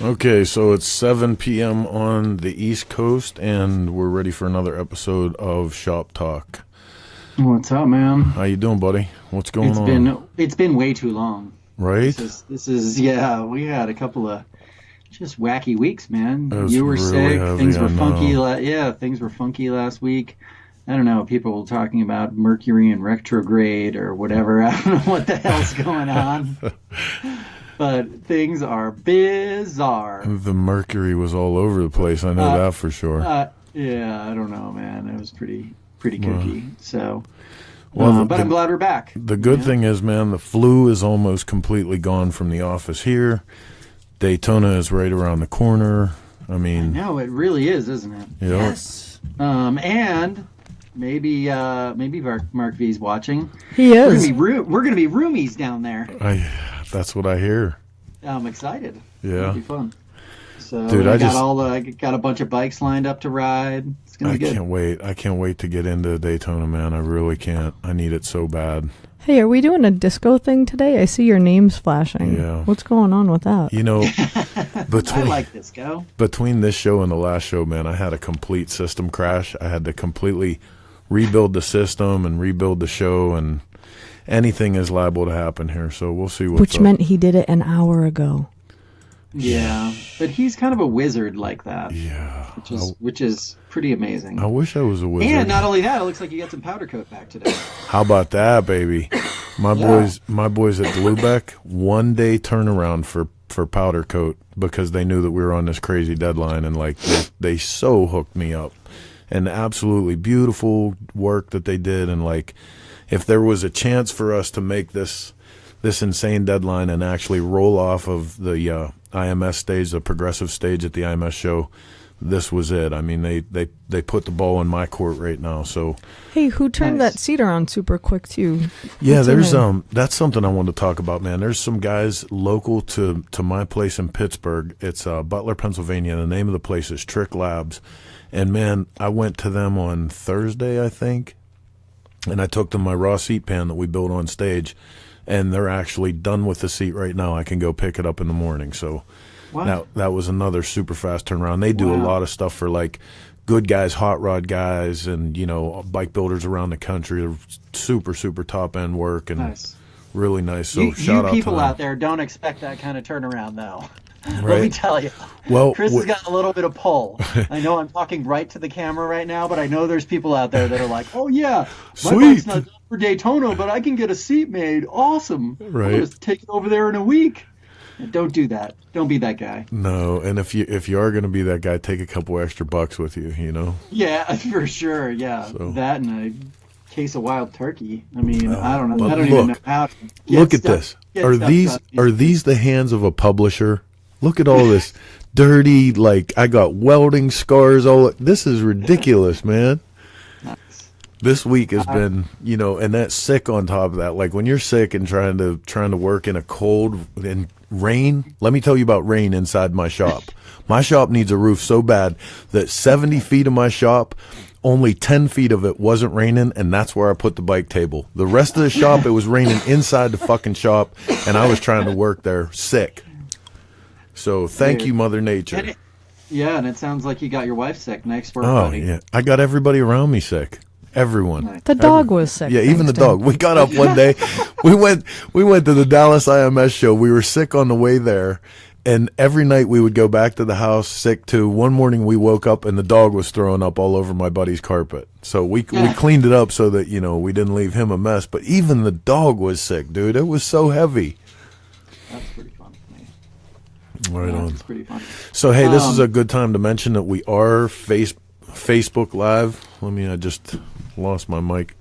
Okay, so it's 7 p.m. on the East Coast, and we're ready for another episode of Shop Talk. What's up, man? How you doing, buddy? What's going on? It's been way too long. Right? This is yeah. We had a couple of just wacky weeks, man. You were really sick. heavy, Things were I funky. know. Things were funky last week. I don't know. People were talking about Mercury in retrograde or whatever. I don't know what the hell's going on. But things are bizarre. The Mercury was all over the place. I know that for sure. Yeah, I don't know, man. It was pretty kooky. So, but I'm glad we're back. The good thing is, man, the flu is almost completely gone from the office here. Daytona is right around the corner. I mean, no, it really is, isn't it? Yes. And maybe Mark V's watching. He is. We're gonna be roomies down there. That's what I hear. I'm excited. Yeah, it'll be fun. So, dude, I got a bunch of bikes lined up to ride. It's gonna be good. I can't wait to get into Daytona, man. I really can't. I need it so bad. Hey, are we doing a disco thing today? I see your names flashing. Yeah. What's going on with that? You know, I like disco. Between this show and the last show, man, I had a complete system crash. I had to completely rebuild the system and rebuild the show, and anything is liable to happen here. So we'll see what's Which up. meant he did it an hour ago. Yeah, but he's kind of a wizard like that. Yeah, which is pretty amazing. I wish I was a wizard. And not only that, it looks like you got some powder coat back today. How about that, baby? My boys at Lubeck, 1 day turnaround for powder coat because they knew that we were on this crazy deadline, and like they so hooked me up. And absolutely beautiful work that they did, and like if there was a chance for us to make this insane deadline and actually roll off of the IMS stage, the progressive stage at the IMS show, this was it. I mean, they put the ball in my court right now. So hey, who turned that seat around super quick too? Yeah, that's something I wanted to talk about, man. There's some guys local to my place in Pittsburgh. It's Butler, Pennsylvania. The name of the place is Trick Labs. And man, I went to them on Thursday, I think, and I took them my raw seat pan that we built on stage, and they're actually done with the seat right now. I can go pick it up in the morning. So now that was another super fast turnaround. They do a lot of stuff for like good guys, hot rod guys, and bike builders around the country. They're super, super top end work and really nice. So shout out to people them. out there don't expect that kind of turnaround though. Right. Let me tell you. Well, Chris has got a little bit of pull. I know I'm talking right to the camera right now, but I know there's people out there that are like, "Oh yeah, my bike's not done for Daytona, but I can get a seat made. Awesome! Right. I'll just take it over there in a week." And don't do that. Don't be that guy. No, and if you are going to be that guy, take a couple extra bucks with you. Yeah, for sure. Yeah, So. that and a case of wild turkey. I mean, I don't know. But I don't even know how. To Look at this. Are these the hands of a publisher? Look at all this dirty, like I got welding scars. This is ridiculous, man. Nice. This week has been, and that's sick on top of that. Like when you're sick and trying to work in a cold and rain. Let me tell you about rain inside my shop. My shop needs a roof so bad that 70 feet of my shop, only 10 feet of it wasn't raining, and that's where I put the bike table. The rest of the shop, it was raining inside the fucking shop, and I was trying to work there sick. So thank you, Mother Nature. And it sounds like you got your wife sick. Nice work, Oh, buddy. yeah. I got everybody around me sick. Everyone. The dog was sick. Yeah, even the dog. We got up one day. We went to the Dallas IMS show. We were sick on the way there. And every night we would go back to the house sick too. One morning we woke up and the dog was throwing up all over my buddy's carpet. So we cleaned it up so that, we didn't leave him a mess. But even the dog was sick, dude. It was so heavy. That's pretty fun for me. Right on. That's pretty fun. So, hey, this is a good time to mention that we are Facebook Live. I just lost my mic.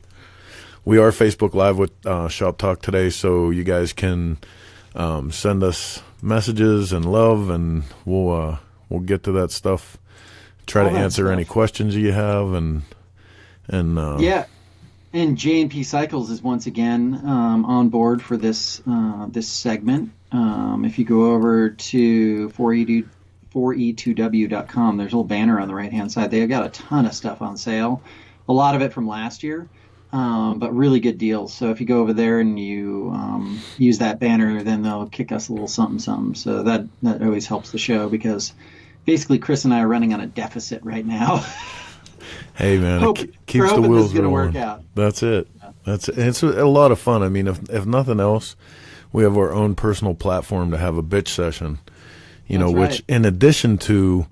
We are Facebook Live with Shop Talk today, so you guys can send us messages and love, and we'll get to that stuff. Try to answer any questions you have, and And J&P Cycles is once again on board for this segment. If you go over to 4e2w.com, there's a little banner on the right-hand side. They've got a ton of stuff on sale, a lot of it from last year. but really good deals. So if you go over there and you use that banner, then they'll kick us a little something, something. So that always helps the show because basically Chris and I are running on a deficit right now. Hey, man, it keeps the wheels rolling. Work out. That's it. That's it. It's a lot of fun. I mean, if nothing else, we have our own personal platform to have a bitch session, which in addition to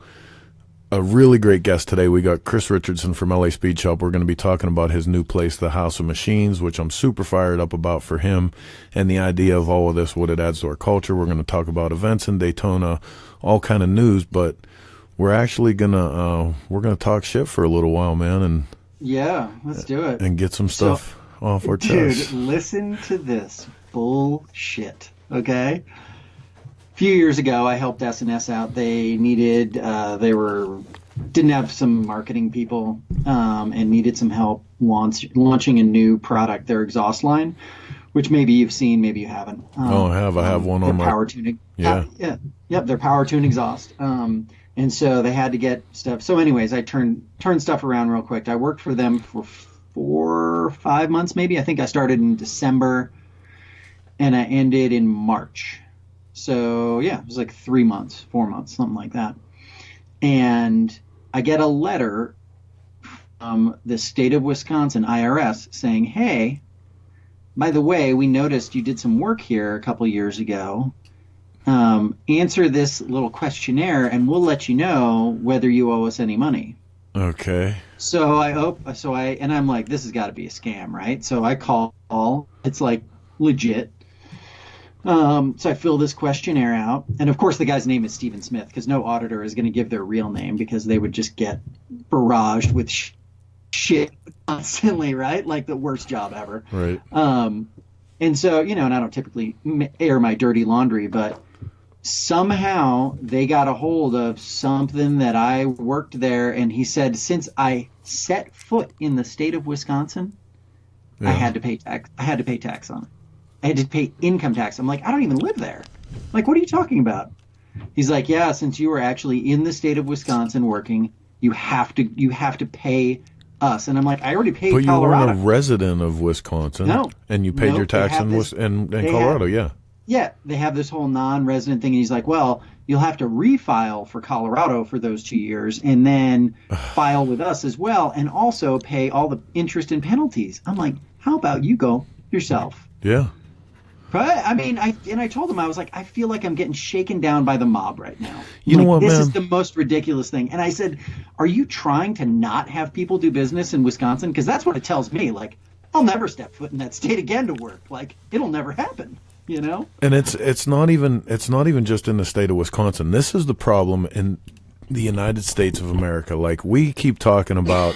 a really great guest today, we got Chris Richardson from LA Speed Shop. We're going to be talking about his new place, the House of Machines, which I'm super fired up about for him and the idea of all of this, what it adds to our culture. We're going to talk about events in Daytona, all kind of news, but we're actually gonna talk shit for a little while, man, and yeah, let's do it and get some stuff off our chest. Dude, listen to this bullshit. Okay, a few years ago, I helped S&S out. They needed didn't have some marketing people and needed some help launching a new product, their exhaust line, which maybe you've seen, maybe you haven't. I have one on my power tuning. Yeah, yep, their power tune exhaust. And so they had to get stuff. So anyways, I turned stuff around real quick. I worked for them for 4 or 5 months, maybe. I think I started in December and I ended in March. So yeah, it was like 3 months, 4 months, something like that. And I get a letter from the state of Wisconsin IRS saying, hey, by the way, we noticed you did some work here a couple years ago. Answer this little questionnaire and we'll let you know whether you owe us any money. Okay. So I'm like, this has got to be a scam, right? So I call, it's like legit. So I fill this questionnaire out. And of course the guy's name is Stephen Smith because no auditor is going to give their real name because they would just get barraged with shit constantly, right? Like the worst job ever. Right. And so, and I don't typically air my dirty laundry, but somehow they got a hold of something that I worked there. And he said, since I set foot in the state of Wisconsin, I had to pay tax. I had to pay tax on it. I had to pay income tax. I'm like, I don't even live there. I'm like, what are you talking about? He's like, yeah, since you were actually in the state of Wisconsin working, you have to pay us. And I'm like, I already paid Colorado. But you weren't a resident of Wisconsin. No. And you paid your tax in Colorado, yeah. Yeah, they have this whole non-resident thing. And he's like, well, you'll have to refile for Colorado for those 2 years and then file with us as well and also pay all the interest and penalties. I'm like, how about you go yourself? Yeah. Right? I mean, I told him, I was like, I feel like I'm getting shaken down by the mob right now. You know what, this man? is the most ridiculous thing. And I said, are you trying to not have people do business in Wisconsin? Because that's what it tells me. Like, I'll never step foot in that state again to work. Like, it'll never happen. And it's not even just in the state of Wisconsin. This is the problem in the United States of America. Like, we keep talking about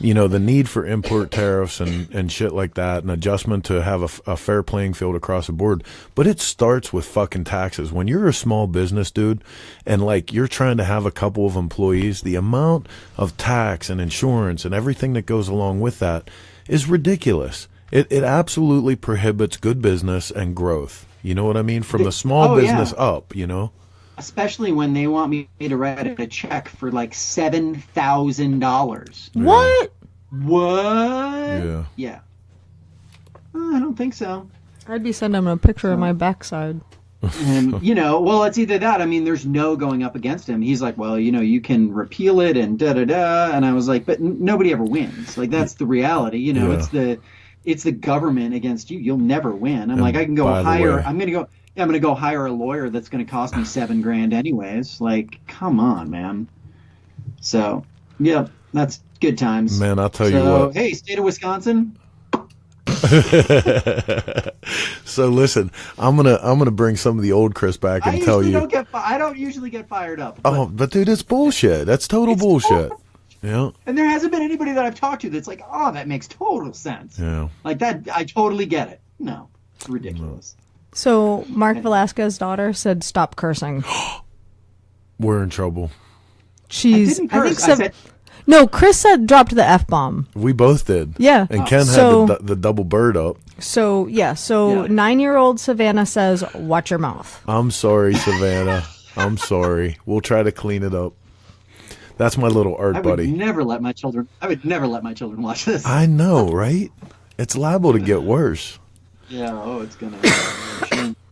the need for import tariffs and shit like that, and adjustment to have a fair playing field across the board. But it starts with fucking taxes. When you're a small business, dude, and like you're trying to have a couple of employees, the amount of tax and insurance and everything that goes along with that is ridiculous. It absolutely prohibits good business and growth. You know what I mean? From the small business up, Especially when they want me to write a check for like $7,000. Yeah. What? Yeah. I don't think so. I'd be sending him a picture of my backside. And, well, it's either that. I mean, there's no going up against him. He's like, well, you can repeal it and da-da-da. And I was like, but nobody ever wins. Like, that's the reality. It's the government against you. You'll never win. I'm like, I can go hire. I'm going to go hire a lawyer that's going to cost me $7,000 anyways. Like, come on, man. So, yeah, that's good times. Man, I'll tell you what. Hey, state of Wisconsin. So listen, I'm gonna bring some of the old Chris back and tell you. I don't usually get fired up. But dude, it's bullshit. That's total bullshit. Yeah. And there hasn't been anybody that I've talked to that's like, oh, that makes total sense. Yeah. Like that, I totally get it. No, it's ridiculous. So Mark Velasquez's daughter said, "Stop cursing." We're in trouble. I think no, Chris said dropped the F-bomb. We both did. Yeah. And Ken had the double bird up. So, yeah. 9-year-old Savannah says, watch your mouth. I'm sorry, Savannah. I'm sorry. We'll try to clean it up. That's my little art buddy. I would never let my children watch this. I know, right? it's liable to get worse. Yeah. Oh, it's gonna.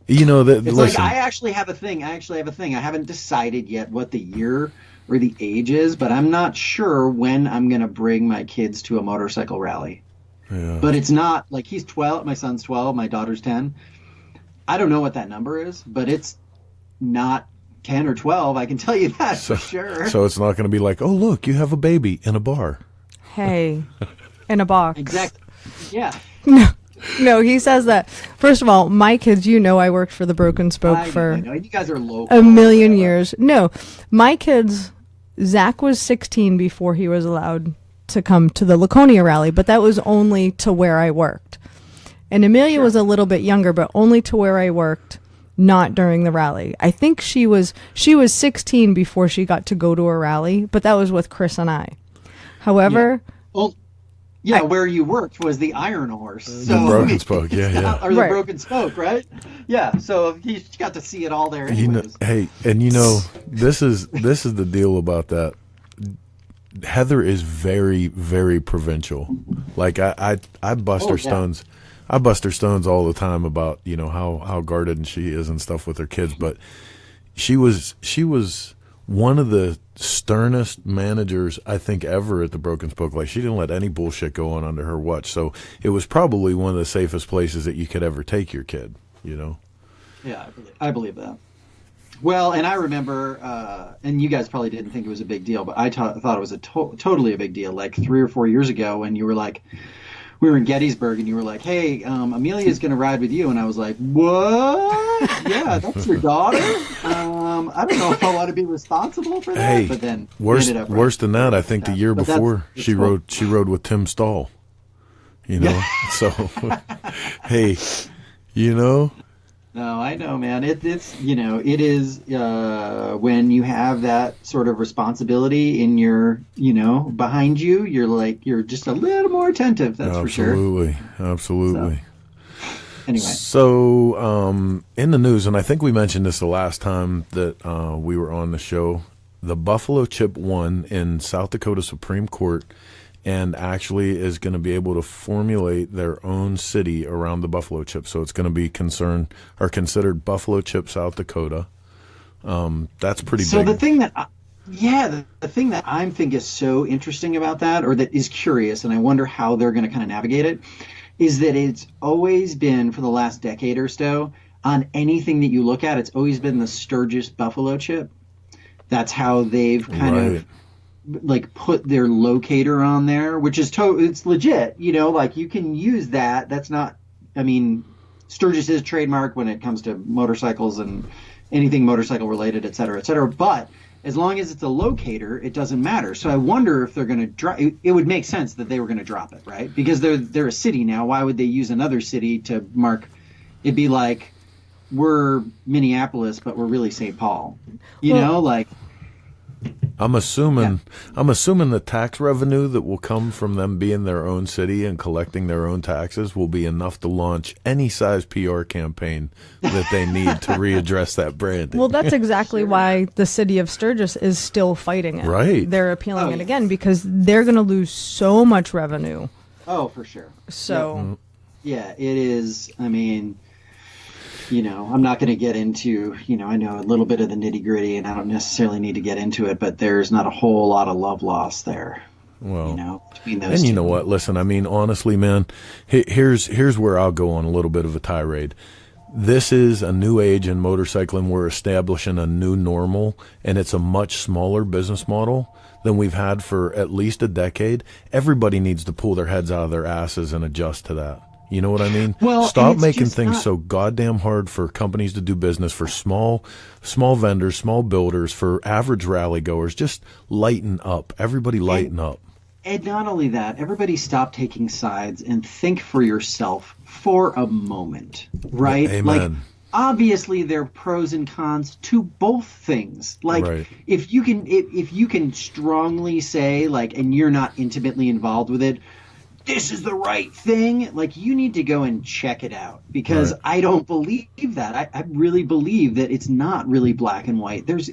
You know that. It's Listen, like I actually have a thing. I haven't decided yet what the year or the age is, but I'm not sure when I'm gonna bring my kids to a motorcycle rally. yeah. But it's not like he's 12. My son's 12. My daughter's 10. I don't know what that number is, but it's not 10 or 12. I can tell you that for sure. So it's not going to be like, oh, look, you have a baby in a bar. Hey, in a box. Exactly. Yeah. No, he says that. First of all, my kids, I worked for the Broken Spoke I for know. You guys are local. a million years. No, my kids, Zach was 16 before he was allowed to come to the Laconia rally, but that was only to where I worked. And Amelia was a little bit younger, but only to where I worked, not during the rally. I think she was 16 before she got to go to a rally, but that was with Chris and I. However, where you worked was the Iron Horse. So, The Broken Spoke, yeah. Or the Right. Broken Spoke, right? Yeah, so he got to see it all there anyways. This is the deal about that. Heather is very, very provincial. Like I bust her stones. I bust her stones all the time about, how guarded she is and stuff with her kids. But she was one of the sternest managers I think ever at the Broken Spoke. Like she didn't let any bullshit go on under her watch. So it was probably one of the safest places that you could ever take your kid. Yeah, I believe that. Well, and I remember, and you guys probably didn't think it was a big deal, but I thought it was totally a big deal. Like 3 or 4 years ago, when you were like, we were in Gettysburg, and you were like, "Hey, Amelia's going to ride with you," and I was like, "What? Yeah, that's your daughter? I don't know if I want to be responsible for that." Hey, but then worse than that, I think the year before she rode with Tim Stahl. So hey, No, I know, man. It is when you have that sort of responsibility in your, behind you, you're just a little more attentive. That's for sure. Absolutely. Anyway. So, in the news, and I think we mentioned this the last time that we were on the show, the Buffalo Chip won in South Dakota Supreme Court and actually is going to be able to formulate their own city around the buffalo chip. So it's going to be considered Buffalo Chip, South Dakota. That's pretty big. So the thing that, the thing that I'm thinking is so interesting about that, or that is curious, and I wonder how they're going to kind of navigate it, is that it's always been, for the last decade or so, on anything that you look at, it's always been the Sturgis buffalo chip. That's how they've kind of like put their locator on there, which is it's legit, like you can use that. That's not, Sturgis is trademark when it comes to motorcycles and anything motorcycle related, et cetera, but as long as it's a locator, it doesn't matter. So I wonder if they're going to drop it. Would make sense that they were going to drop it, right? Because they're a city now. Why would they use another city to mark? It'd be like we're Minneapolis, but we're really St. Paul, I'm assuming the tax revenue that will come from them being their own city and collecting their own taxes will be enough to launch any size PR campaign that they need to readdress that branding. Well, that's exactly why the city of Sturgis is still fighting it. Right. They're appealing it again because they're going to lose so much revenue. Oh, for sure. So, yeah, it is. I'm not going to get into, I know a little bit of the nitty gritty and I don't necessarily need to get into it, but there's not a whole lot of love lost there. Well, between those and two. you know what? Listen, honestly, man, here's where I'll go on a little bit of a tirade. This is a new age in motorcycling. We're establishing a new normal, and it's a much smaller business model than we've had for at least a decade. Everybody needs to pull their heads out of their asses and adjust to that. You know what I mean? Well, stop making things so goddamn hard for companies to do business, for small vendors, small builders, for average rally goers. Just lighten up. Everybody lighten up. And not only that, everybody stop taking sides and think for yourself for a moment, right? Amen. Like, obviously there are pros and cons to both things. Like, right. if you can strongly say, like, and you're not intimately involved with it, this is the right thing, like, you need to go and check it out, because right. I don't believe that. I really believe that it's not really black and white. There's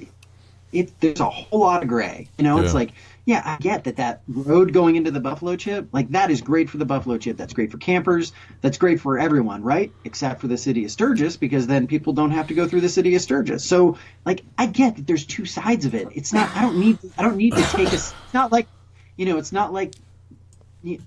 a whole lot of gray. It's like yeah, I get that road going into the Buffalo Chip, like that is great for the Buffalo Chip. That's great for campers. That's great for everyone, right? Except for the city of Sturgis, because then people don't have to go through the city of Sturgis. So, like, I get that there's two sides of it. It's not. I don't need to take a. It's not like, it's not like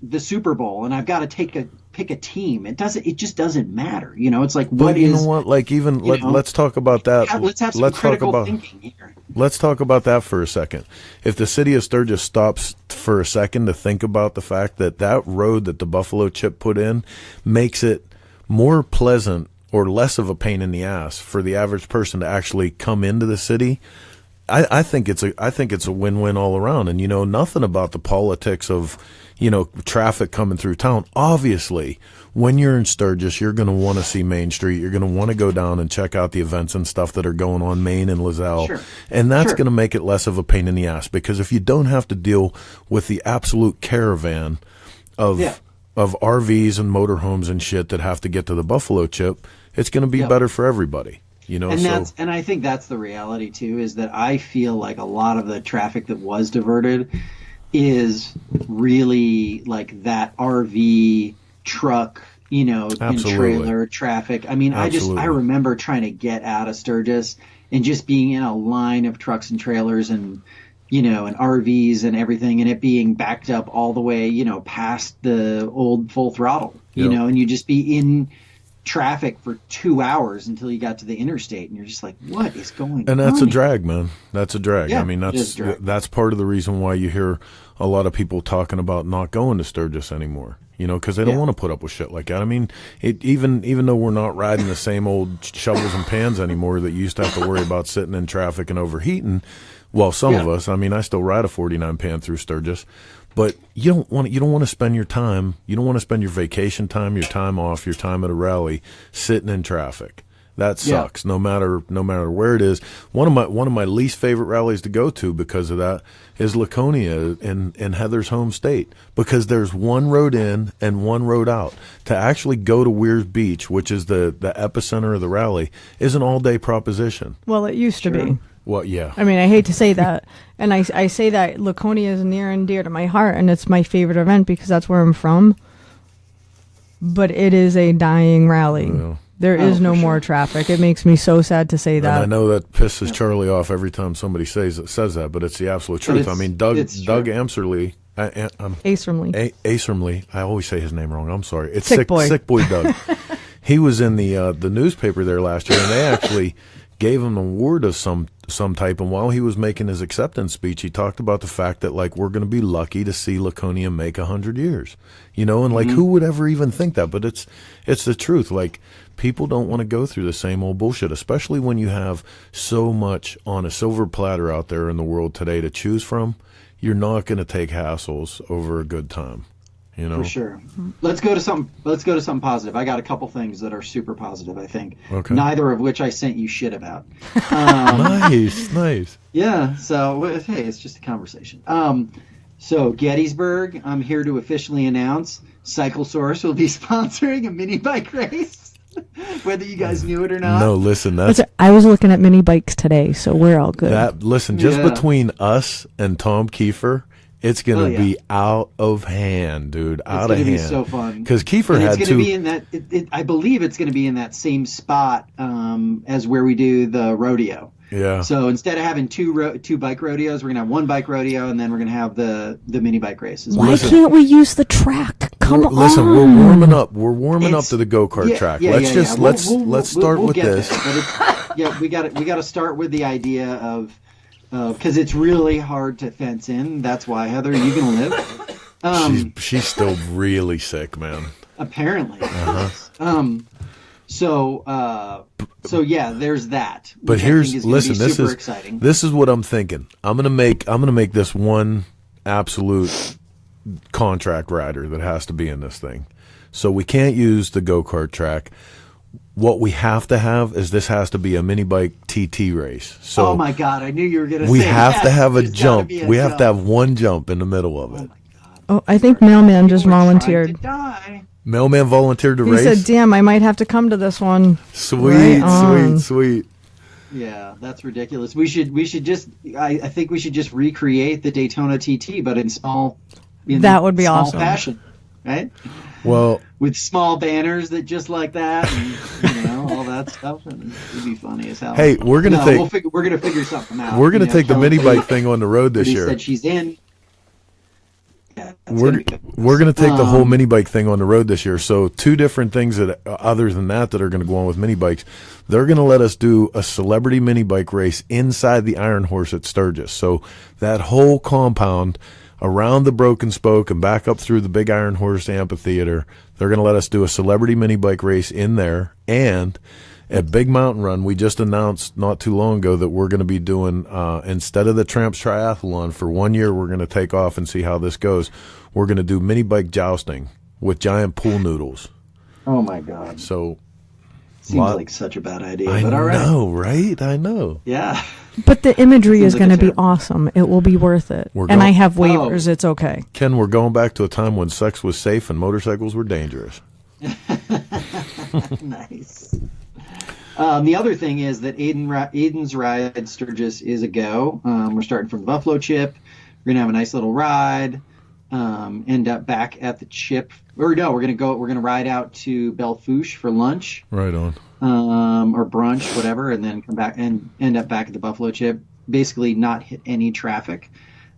the Super Bowl, and I've got to pick a team. It just doesn't matter. It's like, but you know what? Like, even let's talk about that. Let's have some critical thinking here. Let's talk about that for a second. If the city of Sturgis stops for a second to think about the fact that road that the Buffalo Chip put in makes it more pleasant or less of a pain in the ass for the average person to actually come into the city, I think it's a win-win all around. And nothing about the politics of traffic coming through town. Obviously, when you're in Sturgis, you're going to want to see Main Street. You're going to want to go down and check out the events and stuff that are going on Main and Lozelle. Sure. And that's going to make it less of a pain in the ass, because if you don't have to deal with the absolute caravan of RVs and motorhomes and shit that have to get to the Buffalo Chip, it's going to be better for everybody. And I think that's the reality too, is that I feel like a lot of the traffic that was diverted is really like that RV truck, and trailer traffic. I mean, I remember trying to get out of Sturgis and just being in a line of trucks and trailers and and RVs and everything, and it being backed up all the way, past the old Full Throttle, and you just be in traffic for 2 hours until you got to the interstate, and you're just like, what is going on? And that's a drag, man. That's a drag. Yeah, I mean, that's part of the reason why you hear a lot of people talking about not going to Sturgis anymore, because they don't want to put up with shit like that. I mean, even though we're not riding the same old shovels and pans anymore that you used to have to worry about sitting in traffic and overheating, well, some of us, I mean, I still ride a 49 pan through Sturgis. But you don't want to spend your time. You don't want to spend your vacation time, your time off, your time at a rally sitting in traffic. That sucks. No matter where it is. One of my least favorite rallies to go to because of that is Laconia in Heather's home state, because there's one road in and one road out. To actually go to Weir's Beach, which is the epicenter of the rally, is an all-day proposition. Well, it used to be. Well, yeah. I mean, I hate to say that. And I say that Laconia is near and dear to my heart, and it's my favorite event because that's where I'm from. But it is a dying rally. Yeah. There is no more traffic. It makes me so sad to say that. And I know that pisses Charlie off every time somebody says that, but it's the absolute truth. I mean, Doug Amserly. Acermley. I always say his name wrong. I'm sorry. It's Sick Boy Doug. He was in the newspaper there last year, and they actually gave him an award of some type. And while he was making his acceptance speech, he talked about the fact that, like, we're going to be lucky to see Laconia make 100 years, and like, who would ever even think that? But it's the truth. Like, people don't want to go through the same old bullshit, especially when you have so much on a silver platter out there in the world today to choose from. You're not going to take hassles over a good time. For sure. Let's go to something positive. I got a couple things that are super positive, I think. Okay. Neither of which I sent you shit about. Nice. Yeah. So, hey, it's just a conversation. So Gettysburg, I'm here to officially announce Cyclesaurus will be sponsoring a mini bike race. Whether you guys knew it or not. No, listen, I was looking at mini bikes today, so we're all good. Just between us and Tom Kiefer, it's going to be out of hand, dude. Out of hand. It's going to be so fun. Because Kiefer had to be in that. I believe it's going to be in that same spot as where we do the rodeo. Yeah. So instead of having two bike rodeos, we're going to have one bike rodeo, and then we're going to have the mini bike races. Why can't we use the track? Come on. Listen, we're warming up. We're warming up to the go-kart track. Let's start with this. We got to start with the idea of. Because it's really hard to fence in. That's why, Heather, are you going to live? She's still really sick, man. Apparently. So yeah, there's that. But exciting. This is what I'm thinking. I'm gonna make this one absolute contract rider that has to be in this thing. So we can't use the go-kart track. What we have to have is this has to be a mini bike TT race. So oh my God, I knew you were going to say we have to have a jump. We have to have one jump in the middle of it. Oh my God. Oh, I think Mailman just volunteered. Mailman volunteered to race? He said, damn, I might have to come to this one. Sweet. Yeah, that's ridiculous. We should just I think we should just recreate the Daytona TT, but That would be small awesome. fashion, right? Well, With small banners that just like that, and all that stuff, and it'd be funny as hell. hey, we're gonna we're gonna figure something out. we're gonna take the Kelly mini bike thing on the road this year. said she's in. Yeah, that's We're gonna be good. we're gonna take the whole mini bike thing on the road this year. So two different things that other than that are gonna go on with mini bikes. They're gonna let us do a celebrity mini bike race inside the Iron Horse at Sturgis. So that whole compound around the Broken Spoke and back up through the Big Iron Horse Amphitheater, they're gonna let us do a celebrity mini bike race in there. And at Big Mountain Run, we just announced not too long ago that we're going to be doing, instead of the Tramps Triathlon, for 1 year, we're going to take off and see how this goes. We're going to do mini bike jousting with giant pool noodles. Oh my God! So, Seems like such a bad idea, I but all right. know, right? I know. Yeah. But the imagery is Seems going like to a be awesome. It will be worth it. We're And I going- have waivers. It's okay. Ken, we're going back to a time when sex was safe and motorcycles were dangerous. Nice. The other thing is that Aiden's ride Sturgis is a go. We're starting from the Buffalo Chip. We're gonna have a nice little ride. End up back at the Chip. Or no, we're gonna ride out to Belle Fourche for lunch. Right on. Or brunch, whatever, and then come back and end up back at the Buffalo Chip. Basically, not hit any traffic.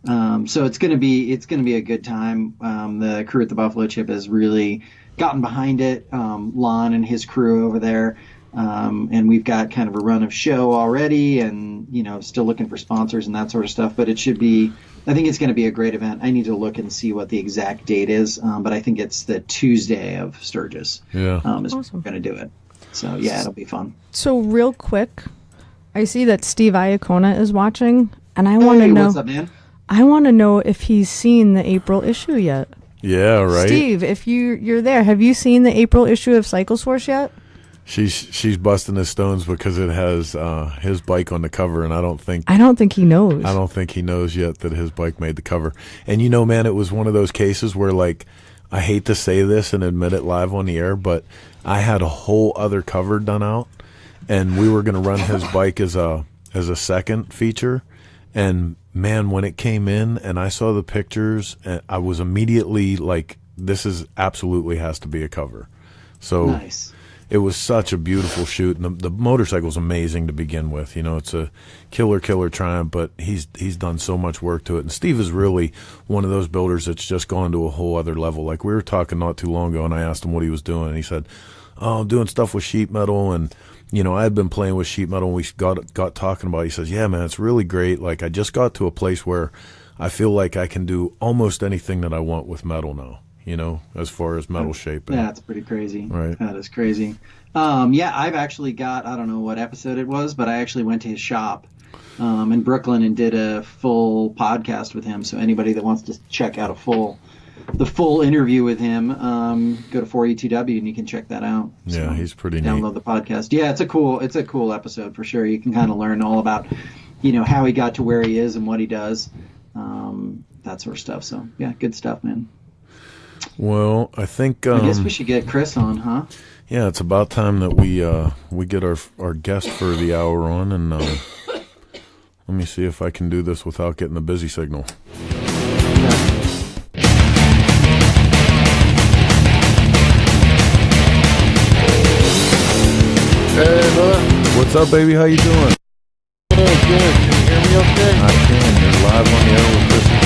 So it's gonna be a good time. The crew at the Buffalo Chip has really gotten behind it. Lon and his crew over there. And we've got kind of a run of show already, and still looking for sponsors and that sort of stuff. But I think it's going to be a great event. I need to look and see what the exact date is, but I think it's the Tuesday of Sturgis. Yeah. Is Awesome. going to do it. So yeah, it'll be fun. So real quick, I see that Steve Iacona is watching, and I want to Hey, know. what's up, man? I want to know if he's seen the April issue yet. Yeah, right. Steve, if you're there, have you seen the April issue of Cycle Source yet? She's busting his stones because it has his bike on the cover, and I don't think he knows. I don't think he knows yet that his bike made the cover. And man, it was one of those cases where, like, I hate to say this and admit it live on the air, but I had a whole other cover done out, and we were going to run his bike as a second feature. And man, when it came in and I saw the pictures, I was immediately like, this is absolutely has to be a cover. So Nice. it was such a beautiful shoot, and the motorcycle's amazing to begin with. It's a killer Triumph, but he's done so much work to it. And Steve is really one of those builders that's just gone to a whole other level. Like, we were talking not too long ago, and I asked him what he was doing, and he said, "Oh, I'm doing stuff with sheet metal." And I had been playing with sheet metal, and we got talking about it. He says, "Yeah, man, it's really great. Like, I just got to a place where I feel like I can do almost anything that I want with metal now." As far as metal shaping. Yeah, it's pretty crazy. Right. That is crazy. Yeah, I've actually got, I don't know what episode it was, but I actually went to his shop in Brooklyn and did a full podcast with him. So anybody that wants to check out the full interview with him, go to 4E2W and you can check that out. Yeah, he's pretty neat. Download the podcast. Yeah, it's a cool episode for sure. You can kind of learn all about, how he got to where he is and what he does, that sort of stuff. So yeah, good stuff, man. Well, I think I guess we should get Chris on, huh? yeah, it's about time that we get our guest for the hour on, and let me see if I can do this without getting the busy signal. Hey, brother. What's up, baby? How you doing? Good. Can you hear me okay? I can. You're live on the air with Chris and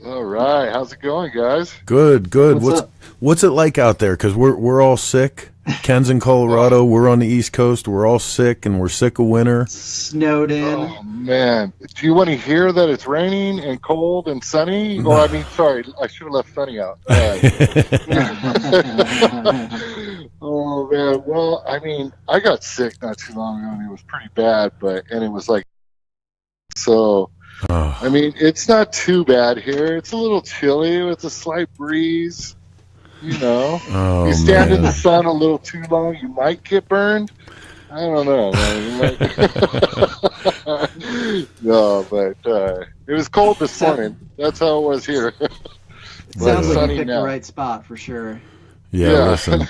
Ken. All right. How's it going, guys? Good. What's up? What's it like out there? Because we're all sick. Ken's in Colorado. We're on the East Coast. We're all sick, and we're sick of winter. Snowed in. Oh, man. Do you want to hear that it's raining and cold and sunny? Or, sorry, I should have left sunny out. Oh, man. Well, I got sick not too long ago, and it was pretty bad, and it was like, so, Oh, it's not too bad here. It's a little chilly with a slight breeze, oh, You stand in man. the sun a little too long, you might get burned. I don't know, man. No, but it was cold this morning. That's how it was here. Sounds like sunny you picked now. the right spot for sure. Yeah, Yeah. listen,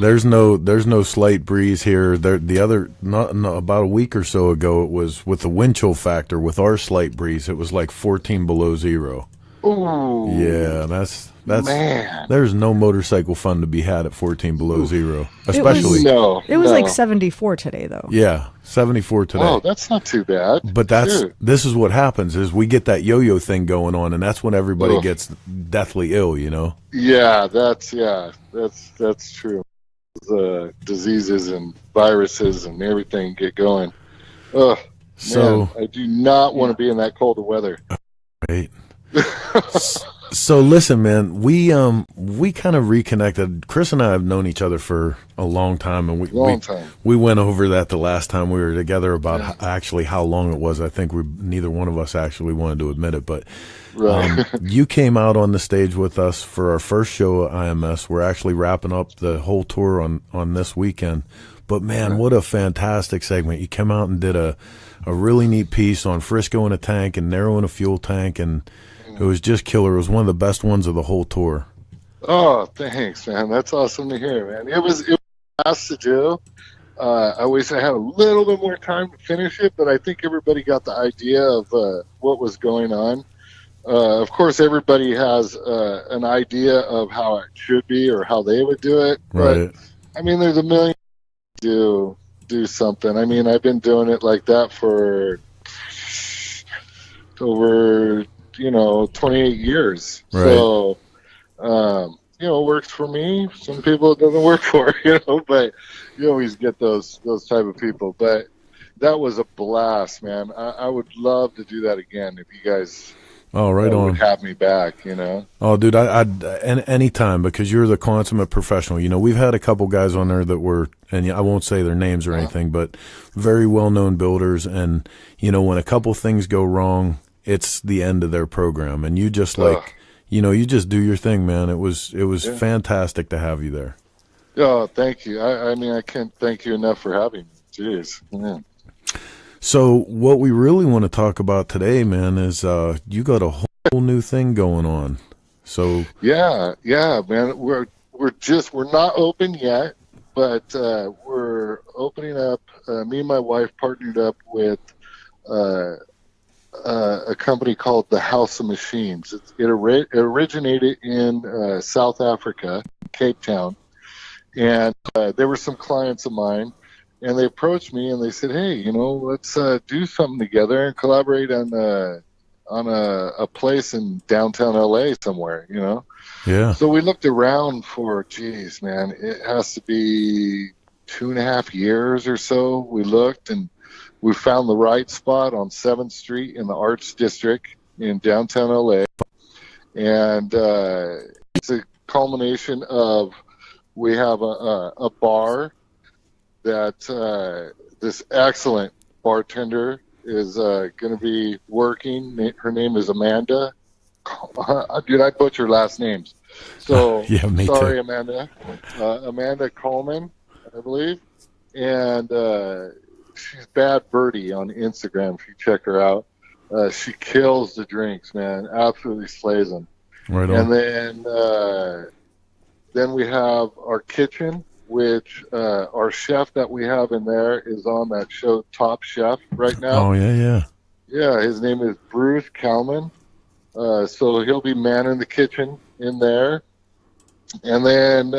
there's no slight breeze here. The other about a week or so ago, it was with the wind chill factor with our slight breeze. It was like 14 below zero. Ooh, Yeah, that's man. there's no motorcycle fun to be had at 14 below zero, It was- especially. No, It was no. like 74 today, though. Yeah, 74 today. Oh, that's not too bad. But Shoot. this is what happens is we get that yo-yo thing going on, and that's when everybody Ugh. gets deathly ill. You know. Yeah, that's true. The diseases and viruses and everything get going. Ugh, So man, I do not want to be in that cold of weather. right. So listen, man, we kind of reconnected. Chris and I have known each other for a long time, and Long time. we went over that the last time we were together about actually how long it was. I think neither one of us actually wanted to admit it, but Right. you came out on the stage with us for our first show at IMS. We're actually wrapping up the whole tour on this weekend. But man, what a fantastic segment! You came out and did a really neat piece on Frisco in a tank and narrowing a fuel tank, and it was just killer. It was one of the best ones of the whole tour. Oh, thanks, man. That's awesome to hear, man. It was fast to do. I wish I had a little bit more time to finish it, but I think everybody got the idea of what was going on. Of course, everybody has an idea of how it should be or how they would do it. Right. But, I mean, there's a million to do something. I mean, I've been doing it like that for over, 28 years. Right. So, it works for me. Some people it doesn't work for, but you always get those type of people. But that was a blast, man. I would love to do that again if you guys Oh, right on. would have me back, Oh, dude, I'd anytime, because you're the consummate professional. We've had a couple guys on there that were, and I won't say their names or anything, but very well-known builders. And, when a couple things go wrong, it's the end of their program. And you just you just do your thing, man. It was fantastic to have you there. Oh, thank you. I can't thank you enough for having me. Jeez, man. So what we really want to talk about today, man, is you got a whole new thing going on. So Yeah, man. We're not open yet, but we're opening up. Me and my wife partnered up with a company called the House of Machines. It originated in South Africa, Cape Town, and there were some clients of mine. And they approached me and they said, "Hey, let's do something together and collaborate on a place in downtown LA somewhere." yeah, So we looked around for, geez, man, it has to be 2.5 years or so. We looked and we found the right spot on 7th Street in the Arts District in downtown LA, and it's a culmination of we have a bar that this excellent bartender is going to be working. Her name is Amanda. Dude, I butcher last names. So, Yeah, me sorry, too. Amanda. Amanda Coleman, I believe. And she's Bad Birdie on Instagram if you check her out. She kills the drinks, man. Absolutely slays them. right And on. then we have our kitchen, which our chef that we have in there is on that show Top Chef right now. Oh, yeah. Yeah, his name is Bruce Kalman. So he'll be manning the kitchen in there. And then,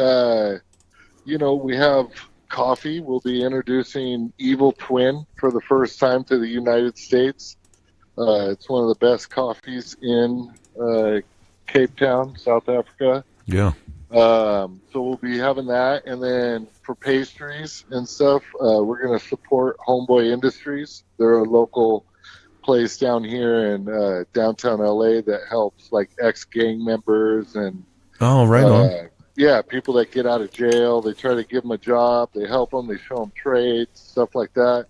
we have coffee. We'll be introducing Evil Twin for the first time to the United States. It's one of the best coffees in Cape Town, South Africa. Yeah. So we'll be having that. And then for pastries and stuff, we're going to support Homeboy Industries. They're a local place down here in downtown LA that helps like ex-gang members and Oh, right on. yeah, people that get out of jail. They try to give them a job. They help them. They show them trades, stuff like that.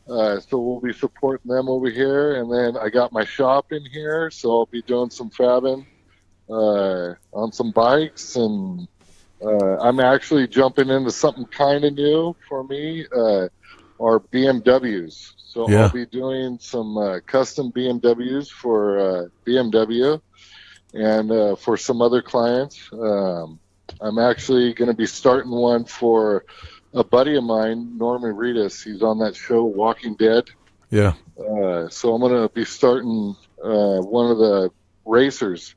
So we'll be supporting them over here. And then I got my shop in here, so I'll be doing some fabbing on some bikes. And I'm actually jumping into something kind of new for me, our BMWs. So Yeah. I'll be doing some custom BMWs for BMW and for some other clients. I'm actually going to be starting one for a buddy of mine, Norman Reedus. He's on that show, Walking Dead. Yeah. So I'm going to be starting one of the racers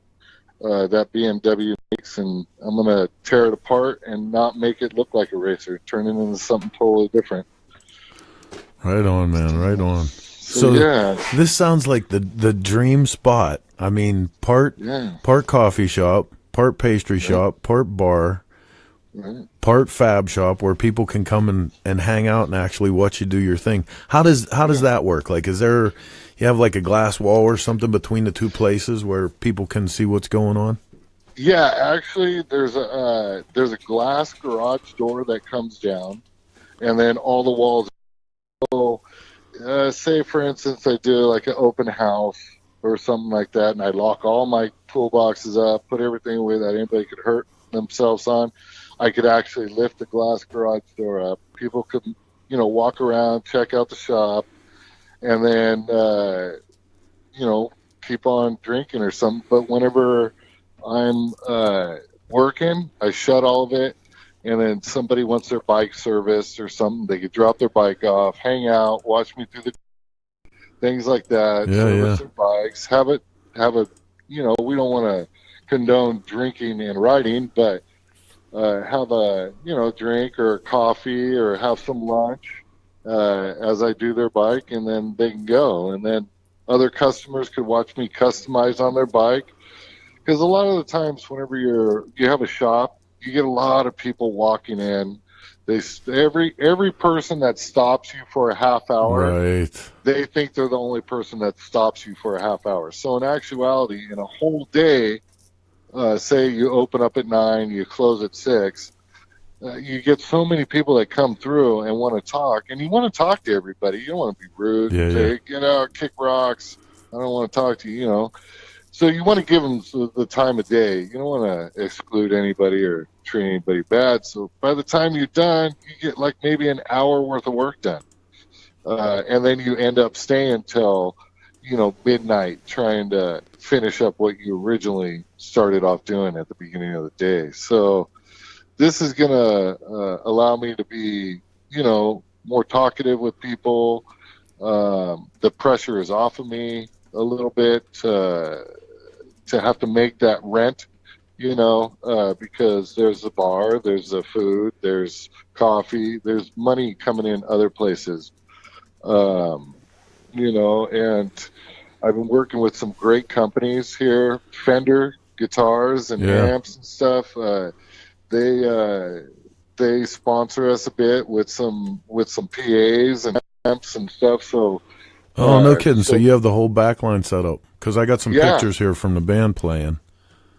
that BMW makes, and I'm going to tear it apart and not make it look like a racer, turn it into something totally different. Right on, man. Right on. So yeah, this sounds like the dream spot. I mean, part coffee shop, part pastry shop, part bar, part fab shop where people can come and hang out and actually watch you do your thing. How does that work? Like, is there, you have like a glass wall or something between the two places where people can see what's going on? Yeah, actually, there's a glass garage door that comes down, and then all the walls. So, say for instance, I do like an open house or something like that, and I lock all my toolboxes up, put everything away that anybody could hurt themselves on. I could actually lift the glass garage door up. People could, walk around, check out the shop, and then, keep on drinking or something. But whenever I'm working, I shut all of it. And then somebody wants their bike serviced or something, they could drop their bike off, hang out, watch me through the things like that, service their bikes, have a, we don't want to condone drinking and riding, but have a, drink or coffee or have some lunch as I do their bike, and then they can go. And then other customers could watch me customize on their bike. Because a lot of the times whenever you have a shop, you get a lot of people walking in. Every person that stops you for a half hour, right, they think they're the only person that stops you for a half hour. So in actuality, in a whole day, say you open up at 9, you close at 6, you get so many people that come through and want to talk, and you want to talk to everybody. You don't want to be rude, say, get out, kick rocks. I don't want to talk to you, So you want to give them the time of day. You don't want to exclude anybody or treat anybody bad. So by the time you're done, you get like maybe an hour worth of work done. And then you end up staying till, midnight trying to finish up what you originally started off doing at the beginning of the day. So this is going to allow me to be, more talkative with people. The pressure is off of me a little bit to have to make that rent, because there's a bar, there's the food, there's coffee, there's money coming in other places, and I've been working with some great companies here, Fender guitars and amps and stuff. They sponsor us a bit with some PAs and amps and stuff. So. Oh, no kidding. So you have the whole backline set up? Because I got some pictures here from the band playing.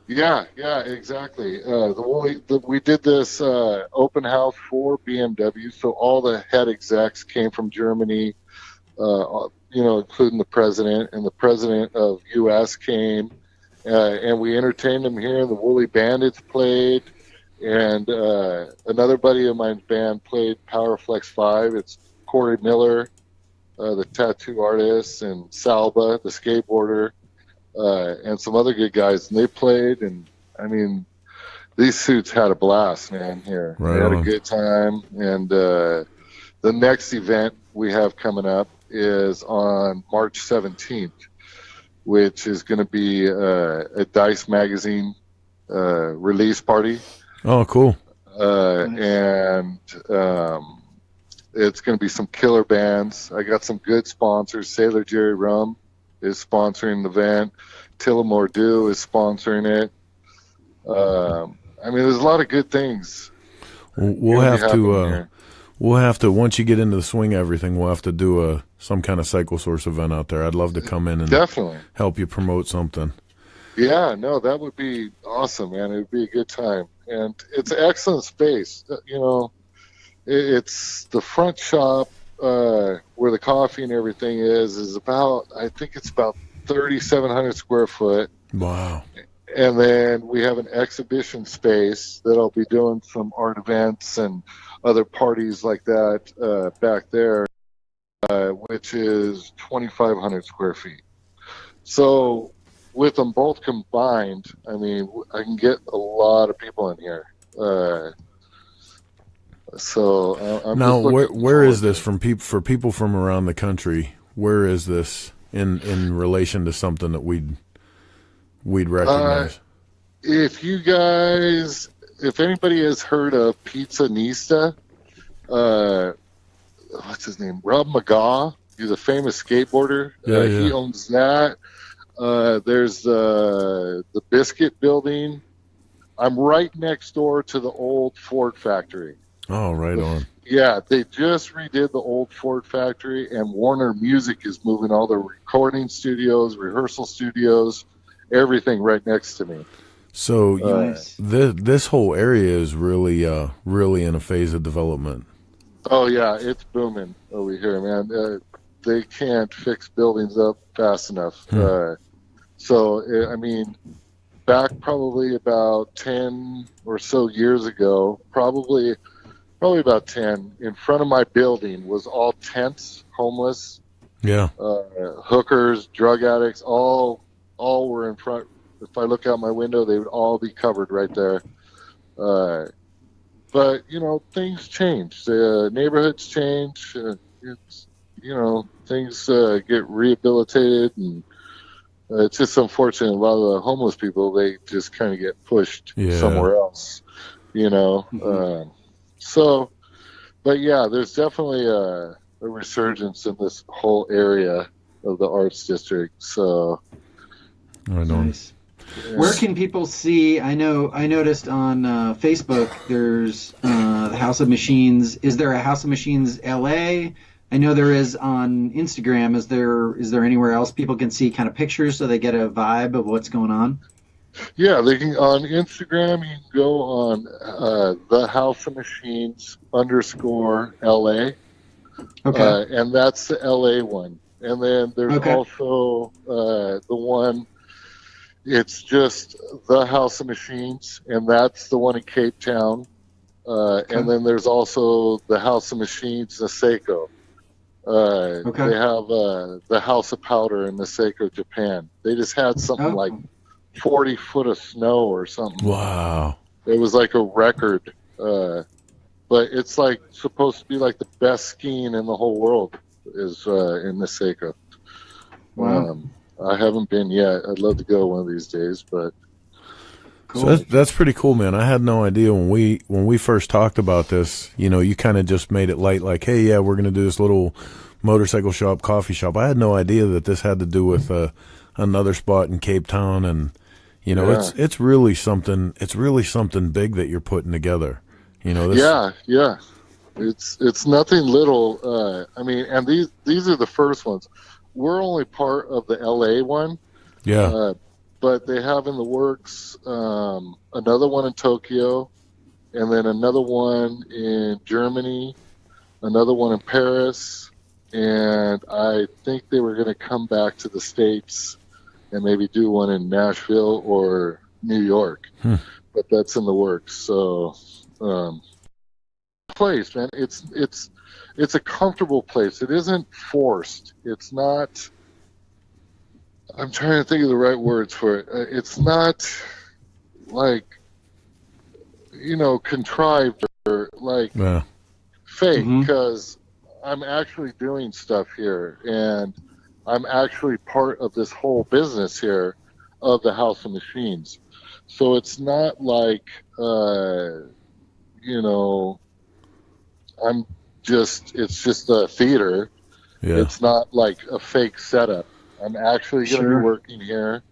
Yeah, exactly. We did this open house for BMW, so all the head execs came from Germany, including the president, and the president of U.S. came, and we entertained them here. The Woolly Bandits played, and another buddy of mine's band played Powerflex 5. It's Corey Miller, the tattoo artist, and Salba, the skateboarder, and some other good guys. And they played, and I mean, these suits had a blast, man, here. Right they had on. a good time. And the next event we have coming up is on March 17th, which is going to be a Dice Magazine release party. Oh, cool. And it's going to be some killer bands. I got some good sponsors. Sailor Jerry Rum is sponsoring the event. Tillamore Dew is sponsoring it. There's a lot of good things. We'll have to, once you get into the swing of everything, we'll have to do some kind of Cycle Source event out there. I'd love to come in and definitely help you promote something. Yeah, no, that would be awesome, man. It would be a good time. And it's an excellent space. It's the front shop where the coffee and everything is about, I think it's about 3,700 square foot. Wow. And then we have an exhibition space that I'll be doing some art events and other parties like that back there, which is 2,500 square feet. So with them both combined, I can get a lot of people in here. So I'm Now, just looking where is forward this from people for people from around the country? Where is this in relation to something that we'd recognize? If anybody has heard of Pizza Nista, uh, what's his name? Rob McGaw. He's a famous skateboarder. Yeah, yeah. He owns that. There's the Biscuit Building. I'm right next door to the old Ford factory. Oh, right on. Yeah, they just redid the old Ford factory, and Warner Music is moving all the recording studios, rehearsal studios, everything right next to me. So Nice. this whole area is really in a phase of development. Oh yeah, it's booming over here, man. They can't fix buildings up fast enough. I mean, back probably about 10 or so years ago, probably about 10, in front of my building was all tents, homeless, Yeah. hookers, drug addicts, all were in front. If I look out my window, they would all be covered right there. But things change. The neighborhoods change. Things get rehabilitated, and it's just unfortunate. A lot of the homeless people, they just kind of get pushed somewhere else. But yeah, there's definitely a resurgence in this whole area of the arts district. So, I know. Nice. Where can people see? I noticed on Facebook there's the House of Machines. Is there a House of Machines LA? I know there is on Instagram. Is there anywhere else people can see kind of pictures so they get a vibe of what's going on? Yeah, they can on Instagram. You can go on the House of Machines _LA. Okay. And that's the LA one. And then there's also the one. It's just the House of Machines, and that's the one in Cape Town. And then there's also the House of Machines Niseko. They have the House of Powder in Niseko, Japan. They just had something like 40 foot of snow or something. Wow. It was like a record. But it's like supposed to be like the best skiing in the whole world is in Niseko. Wow. I haven't been yet. I'd love to go one of these days, but cool. So that's pretty cool, man. I had no idea when we first talked about this. You kind of just made it light, like, hey, yeah, we're gonna do this little motorcycle shop, coffee shop. I had no idea that this had to do with another spot in Cape Town, and it's really something. It's really something big that you're putting together. Yeah. It's nothing little. I mean, and these are the first ones. We're only part of the LA one. Yeah. But they have in the works another one in Tokyo, and then another one in Germany, another one in Paris, and I think they were going to come back to the States and maybe do one in Nashville or New York. But that's in the works. So, place, man, it's a comfortable place. It isn't forced. It's not. I'm trying to think of the right words for it. It's not like contrived or like fake, because I'm actually doing stuff here, and I'm actually part of this whole business here of the House of Machines. So it's not like it's just a theater. Yeah. It's not like a fake setup. I'm actually going to be working here.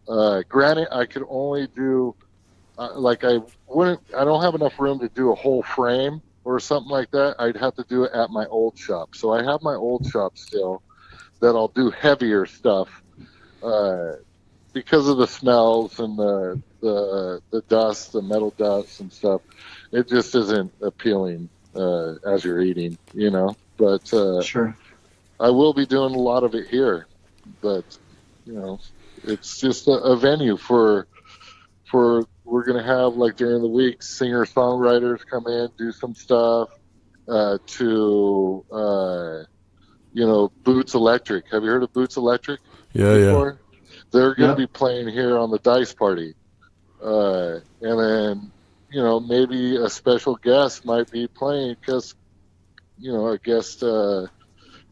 Granted, I could only do I don't have enough room to do a whole frame or something like that. I'd have to do it at my old shop. So I have my old shop still that I'll do heavier stuff because of the smells and the dust, the metal dust and stuff. It just isn't appealing as you're eating, But I will be doing a lot of it here. But it's just a venue for we're gonna have, like, during the week, singer songwriters come in, do some stuff to Boots Electric. Have you heard of Boots Electric? They're gonna be playing here on the Dice Party, and then maybe a special guest might be playing because, a guest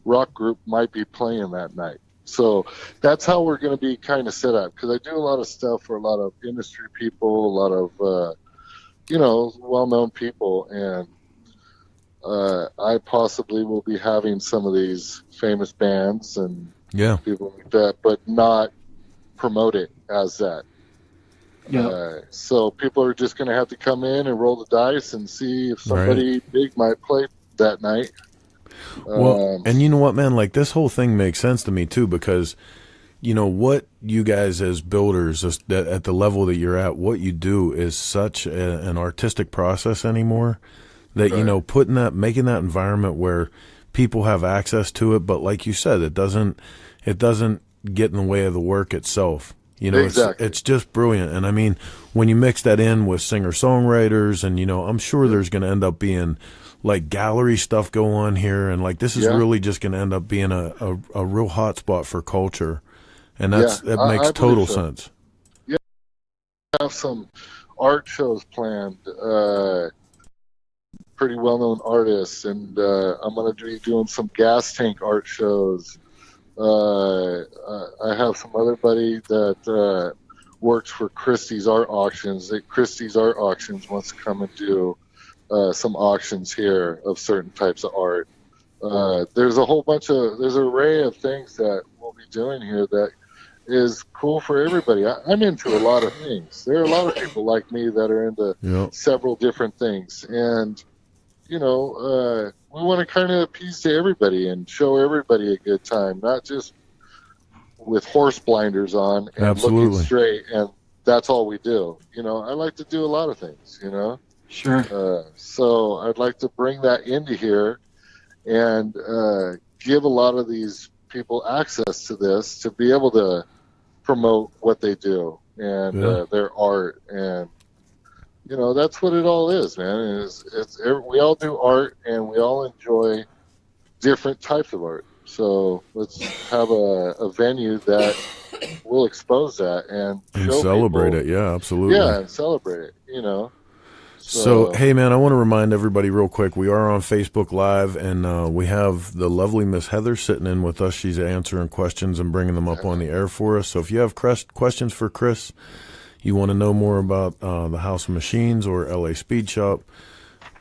rock group might be playing that night. So that's how we're going to be kind of set up, because I do a lot of stuff for a lot of industry people, a lot of, well-known people, and I possibly will be having some of these famous bands and people like that, but not promote it as that. Yeah. So people are just going to have to come in and roll the dice and see if somebody big might play that night. Well, and you know what, man? Like, this whole thing makes sense to me too, because what you guys as builders at the level that you're at, what you do is such an artistic process anymore that making that environment where people have access to it, but like you said, it doesn't get in the way of the work itself. Exactly. It's just brilliant. And I mean, when you mix that in with singer-songwriters, and I'm sure there's going to end up being like gallery stuff go on here, and like this is really just going to end up being a real hot spot for culture, and that makes total sense. Yeah, I have some art shows planned, pretty well-known artists, and I'm going to be doing some gas tank art shows. I have some other buddy that works for Christie's Art Auctions. Christie's Art Auctions wants to come and do some auctions here of certain types of art. There's an array of things that we'll be doing here that is cool for everybody. I'm into a lot of things. There are a lot of people like me that are into several different things, and we want to kind of appease to everybody and show everybody a good time, not just with horse blinders on and looking straight, and that's all we do. I like to do a lot of things, Sure. So I'd like to bring that into here and give a lot of these people access to this to be able to promote what they do and their art. And that's what it all is, man. We all do art, and we all enjoy different types of art. So let's have a venue that will expose that and show celebrate people. it. Yeah, absolutely. Yeah, and celebrate it. So, hey, man, I want to remind everybody real quick, we are on Facebook Live, and we have the lovely Miss Heather sitting in with us. She's answering questions and bringing them up on the air for us. So if you have questions for Chris, you want to know more about the House of Machines or LA Speed Shop,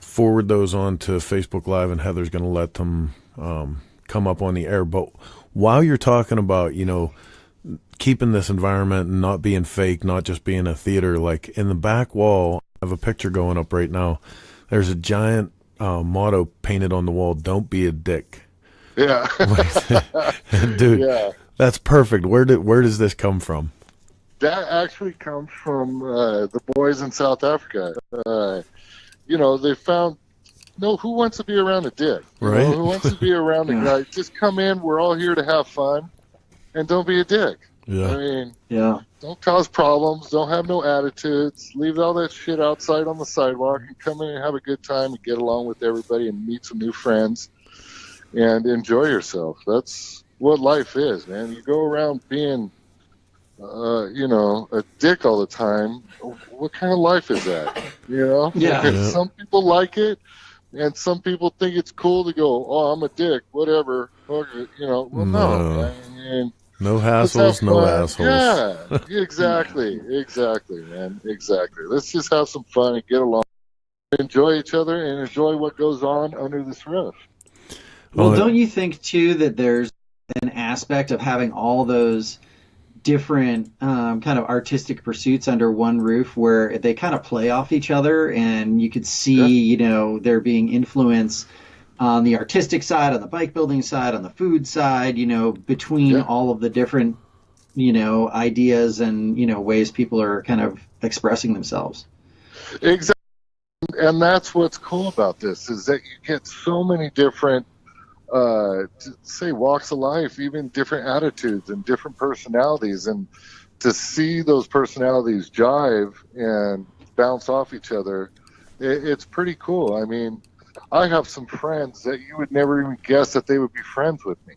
forward those on to Facebook Live, and Heather's going to let them come up on the air. But while you're talking about, keeping this environment and not being fake, not just being a theater, like in the back wall, I have a picture going up right now. There's a giant motto painted on the wall, "Don't be a dick." Yeah. Dude, that's perfect. Where does this come from? That actually comes from the boys in South Africa. They found, who wants to be around a dick? Right. Who wants to be around a guy? Just come in. We're all here to have fun, and don't be a dick. Yeah. I mean, don't cause problems. Don't have no attitudes. Leave all that shit outside on the sidewalk and come in and have a good time and get along with everybody and meet some new friends and enjoy yourself. That's what life is, man. You go around being a dick all the time. What kind of life is that? Yeah. Some people like it, and some people think it's cool to go, "Oh, I'm a dick, whatever." Well, no. I mean, no hassles, no assholes. Yeah, exactly, man, exactly. Let's just have some fun and get along, enjoy each other, and enjoy what goes on under this roof. Well, don't you think too that there's an aspect of having all those different kind of artistic pursuits under one roof where they kind of play off each other, and you could see, there being influence on the artistic side, on the bike building side, on the food side, between all of the different, ideas and, ways people are kind of expressing themselves. Exactly. And that's what's cool about this, is that you get so many different, walks of life, even different attitudes and different personalities. And to see those personalities jive and bounce off each other, it's pretty cool. I mean, I have some friends that you would never even guess that they would be friends with me,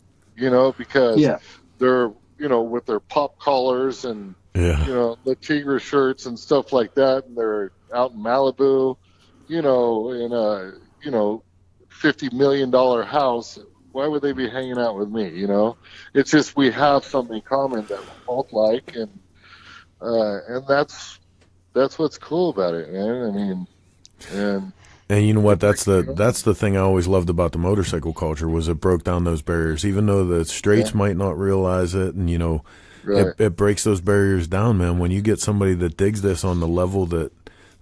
because they're, with their pop collars and, the Tigre shirts and stuff like that. And they're out in Malibu, in a, $50 million house. Why would they be hanging out with me? It's just we have something in common that we both like, and that's what's cool about it, man. I mean, and you know what? That's the thing I always loved about the motorcycle culture was it broke down those barriers. Even though the straights might not realize it, and right. it breaks those barriers down, man. When you get somebody that digs this on the level that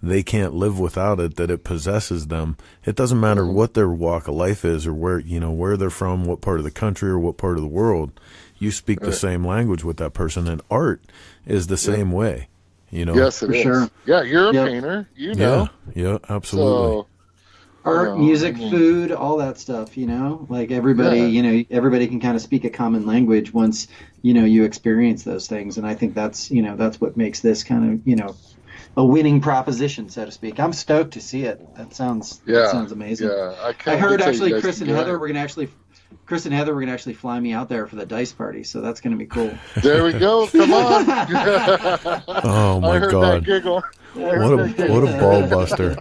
they can't live without it, that it possesses them. It doesn't matter what their walk of life is or where they're from, what part of the country or what part of the world. You speak the same language with that person, and art is the same way. Yes, it is. Sure. Yeah, you're a painter. Yeah, absolutely. So, art, music, food, all that stuff. Like everybody, everybody can kind of speak a common language once you experience those things, and I think that's that's what makes this kind of a winning proposition, so to speak. I'm stoked to see it. That sounds amazing. Yeah, I heard actually Chris and Heather were gonna actually fly me out there for the dice party, so that's gonna be cool. There we go. Come on. Oh my I heard God! That giggle. What a ball buster!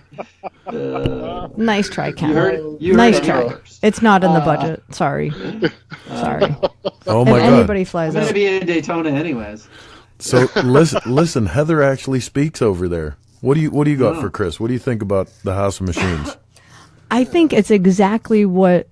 Nice try, Ken. You nice heard try. first. It's not in the budget. Sorry. Oh my if God! anybody flies I'm out. gonna be in Daytona anyways. So listen. Heather actually speaks over there. What do you got for Chris? What do you think about the House of Machines? I think it's exactly what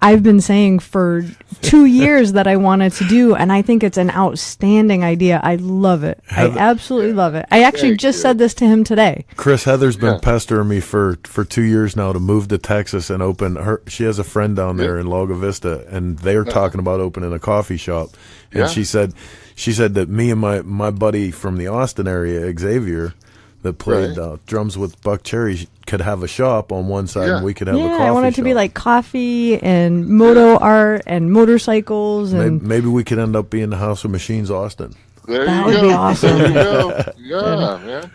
I've been saying for 2 years that I wanted to do, and I think it's an outstanding idea. I love it. I absolutely love it. I actually just said this to him today. Chris, Heather's been pestering me for 2 years now to move to Texas and open her. She has a friend down there in Lago Vista, and they're talking about opening a coffee shop. And she said that me and my buddy from the Austin area, Xavier, that played drums with Buck Cherry, could have a shop on one side, and we could have a coffee shop. I want it to be like coffee and moto art and motorcycles. And maybe we could end up being the House of Machines Austin. That would be awesome. There you go. Yeah, man.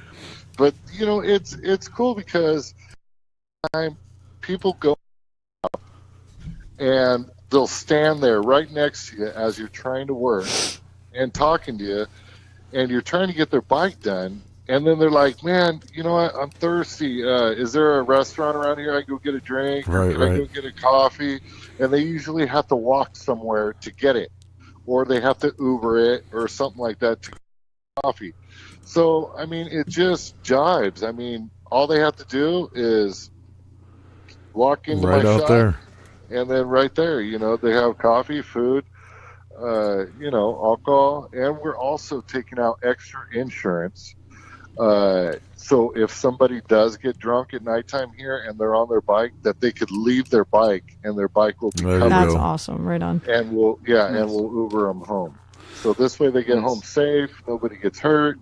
But it's cool because people go up and they'll stand there right next to you as you're trying to work and talking to you, and you're trying to get their bike done. And then they're like, man, you know what? I'm thirsty. Is there a restaurant around here I can go get a drink? Right, Can I go get a coffee? And they usually have to walk somewhere to get it. Or they have to Uber it or something like that to get coffee. So, I mean, it just jives. I mean, all they have to do is walk into my shop. There. And then right there, they have coffee, food, alcohol. And we're also taking out extra insurance. So if somebody does get drunk at nighttime here and they're on their bike, that they could leave their bike and their bike will be covered. That's awesome. Right on. And we'll Uber them home. So this way they get home safe. Nobody gets hurt.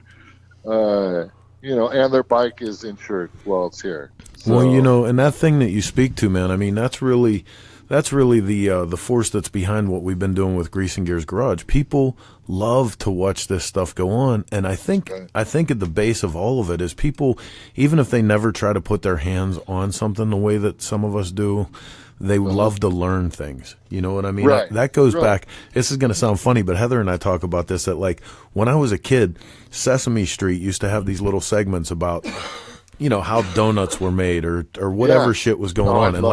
And their bike is insured while it's here. So, well, and that thing that you speak to, man, I mean, that's really the force that's behind what we've been doing with Grease and Gears Garage. People love to watch this stuff go on, and I think at the base of all of it is people, even if they never try to put their hands on something the way that some of us do, they love to learn things. You know what I mean? Right. That goes back. This is going to sound funny, but Heather and I talk about this, that like when I was a kid, Sesame Street used to have these little segments about how donuts were made or whatever shit was going on. And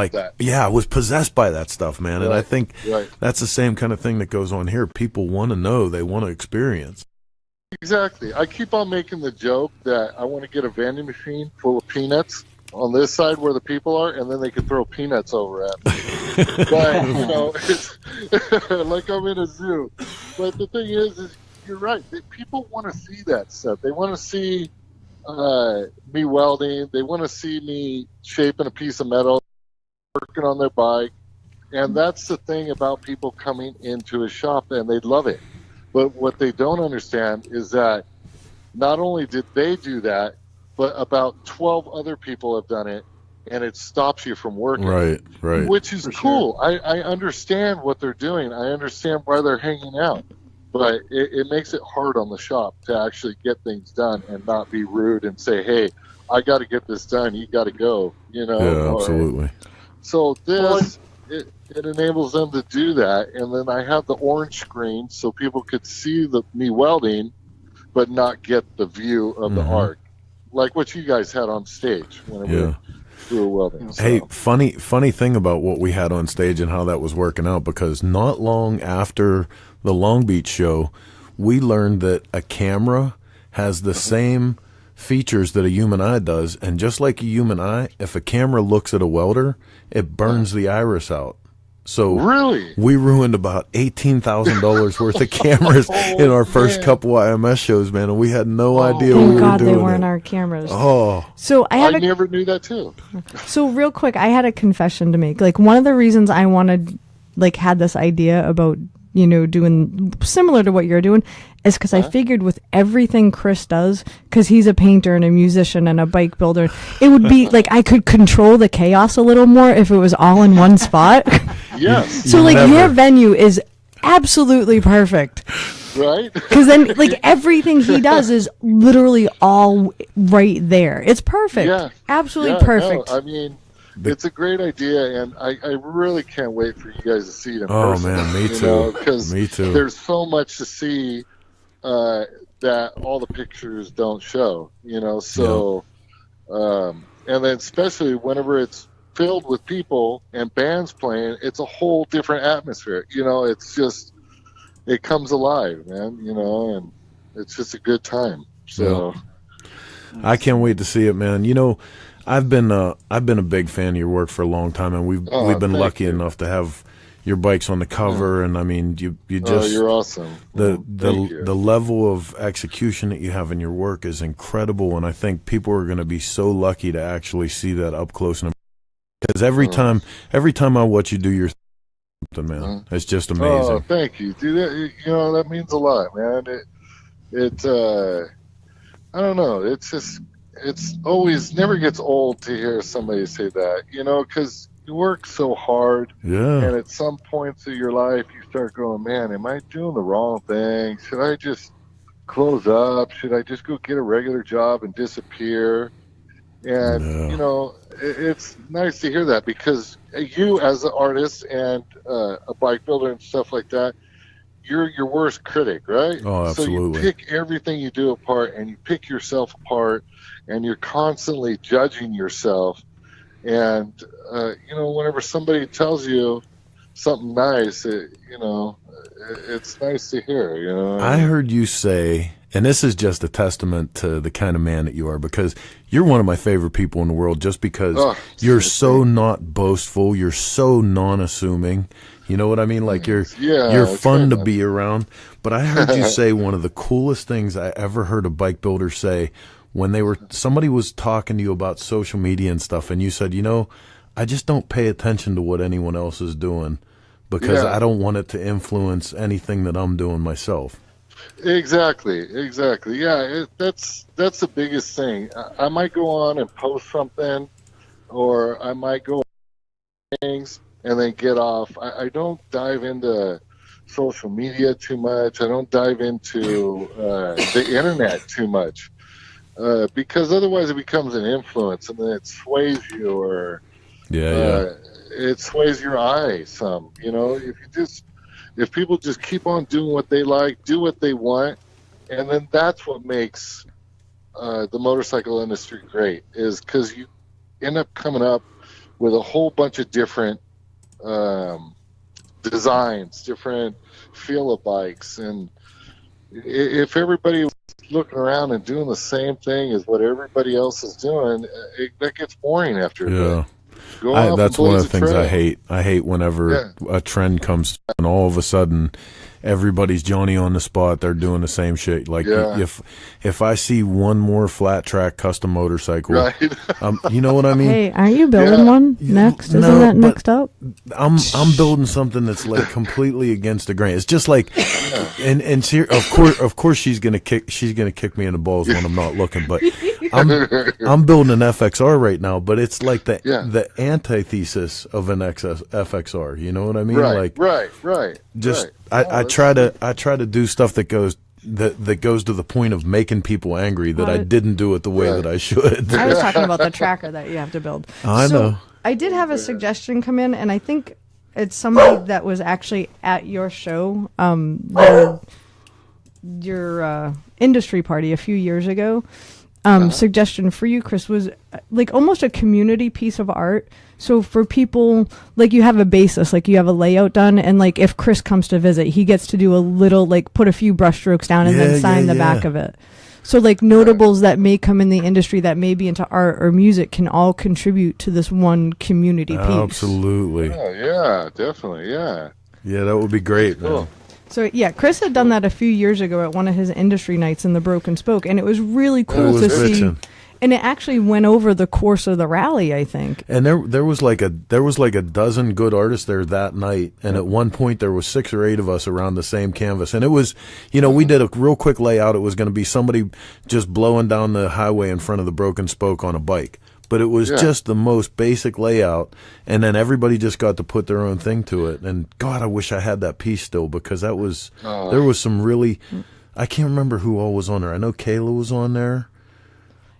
I was possessed by that stuff, man. And I think that's the same kind of thing that goes on here. People want to know, they want to experience. Exactly. I keep on making the joke that I want to get a vending machine full of peanuts on this side where the people are, and then they can throw peanuts over at me. But, it's like I'm in a zoo. But the thing is you're right. People want to see that stuff. They want to see me welding. They want to see me shaping a piece of metal, working on their bike. And that's the thing about people coming into a shop, and they love it. But what they don't understand is that not only did they do that, but about 12 other people have done it, and it stops you from working. Right. Which is cool. Sure. I understand what they're doing. I understand why they're hanging out. But it makes it hard on the shop to actually get things done and not be rude and say, hey, I got to get this done. You got to go, Yeah, absolutely. So it enables them to do that. And then I have the orange screen so people could see me welding but not get the view of the arc, like what you guys had on stage whenever we were welding. So. Hey, funny thing about what we had on stage and how that was working out, because not long after the Long Beach show, we learned that a camera has the same features that a human eye does, and just like a human eye, if a camera looks at a welder, it burns the iris out. So really, we ruined about $18,000 worth of cameras in our first couple IMS shows, man, and we had no idea we were doing God, they weren't our cameras. So I never knew that too. So real quick, I had a confession to make. Like, one of the reasons I wanted, had this idea about, doing similar to what you're doing is because I figured with everything Chris does, because he's a painter and a musician and a bike builder, it would be like I could control the chaos a little more if it was all in one spot. Yes. So your venue is absolutely perfect. Right? Because then everything he does is literally all right there. It's perfect. Yeah. Absolutely perfect. No, I mean, it's a great idea, and I really can't wait for you guys to see it in person. Oh, man, me too. Because there's so much to see that all the pictures don't show, so and then especially whenever it's filled with people and bands playing, it's a whole different atmosphere. It's just, it comes alive, man, and it's just a good time. So I can't wait to see it, man. I've been a big fan of your work for a long time, and we've been lucky enough to have your bikes on the cover, and I mean, you just you're awesome. The level of execution that you have in your work is incredible, and I think people are going to be so lucky to actually see that up close, and because every time I watch you do your something, man, it's just amazing. Oh, thank you, dude. That means a lot, man. I don't know. It's always never gets old to hear somebody say that, because you work so hard, and at some points of your life you start going, man, am I doing the wrong thing? Should I just close up? Should I just go get a regular job and disappear? And it's nice to hear that, because you as an artist and a bike builder and stuff like that, you're your worst critic, right? Oh, absolutely. So you pick everything you do apart, and you pick yourself apart, and you're constantly judging yourself. And whenever somebody tells you something nice, it's nice to hear. I heard you say, and this is just a testament to the kind of man that you are, because you're one of my favorite people in the world, just because you're so not boastful, you're so non-assuming. You know what I mean? Like you're fun to be around. But I heard you say one of the coolest things I ever heard a bike builder say when somebody was talking to you about social media and stuff, and you said, I just don't pay attention to what anyone else is doing because I don't want it to influence anything that I'm doing myself. Exactly. Yeah, that's the biggest thing. I might go on and post something, or I might go on things and then get off. I don't dive into social media too much. I don't dive into the internet too much, because otherwise it becomes an influence, and then it sways you, or it sways your eye some. If people just keep on doing what they like, do what they want, and then that's what makes the motorcycle industry great, is because you end up coming up with a whole bunch of different designs, different feel of bikes, and if everybody was looking around and doing the same thing as what everybody else is doing, that gets boring after a bit. That's one of the things I hate. I hate whenever a trend comes and all of a sudden everybody's Johnny on the spot. They're doing the same shit. Like if I see one more flat track custom motorcycle, you know what I mean? Hey, aren't you building one next? Isn't that next up? I'm building something that's like completely against the grain. It's just like, and of course she's gonna kick me in the balls when I'm not looking. But I'm building an FXR right now, but it's like the antithesis of an FXR. You know what I mean? Right. Just I try to do stuff that goes to the point of making people angry that I didn't do it the way that I should. I was talking about the tracker that you have to build. I know. I did have a suggestion come in, and I think it's somebody that was actually at your show, your industry party a few years ago. suggestion for you, Chris, was like almost a community piece of art. So for people, like you have a basis, like you have a layout done, and like if Chris comes to visit, he gets to do a little, like put a few brushstrokes down and then sign the back of it. So like notables that may come in the industry that may be into art or music can all contribute to this one community piece. Absolutely. Yeah, definitely. Yeah. Yeah, that would be great, man. Cool. So yeah, Chris had done that a few years ago at one of his industry nights in the Broken Spoke, and it was really cool to see. And it actually went over the course of the rally, I think. And there was like a dozen good artists there that night, and at one point there was 6 or 8 of us around the same canvas, and it was, we did a real quick layout. It was going to be somebody just blowing down the highway in front of the Broken Spoke on a bike, but it was just the most basic layout, and then everybody just got to put their own thing to it. And God, I wish I had that piece still, because that was there was some really, I can't remember who all was on there. I know Kayla was on there.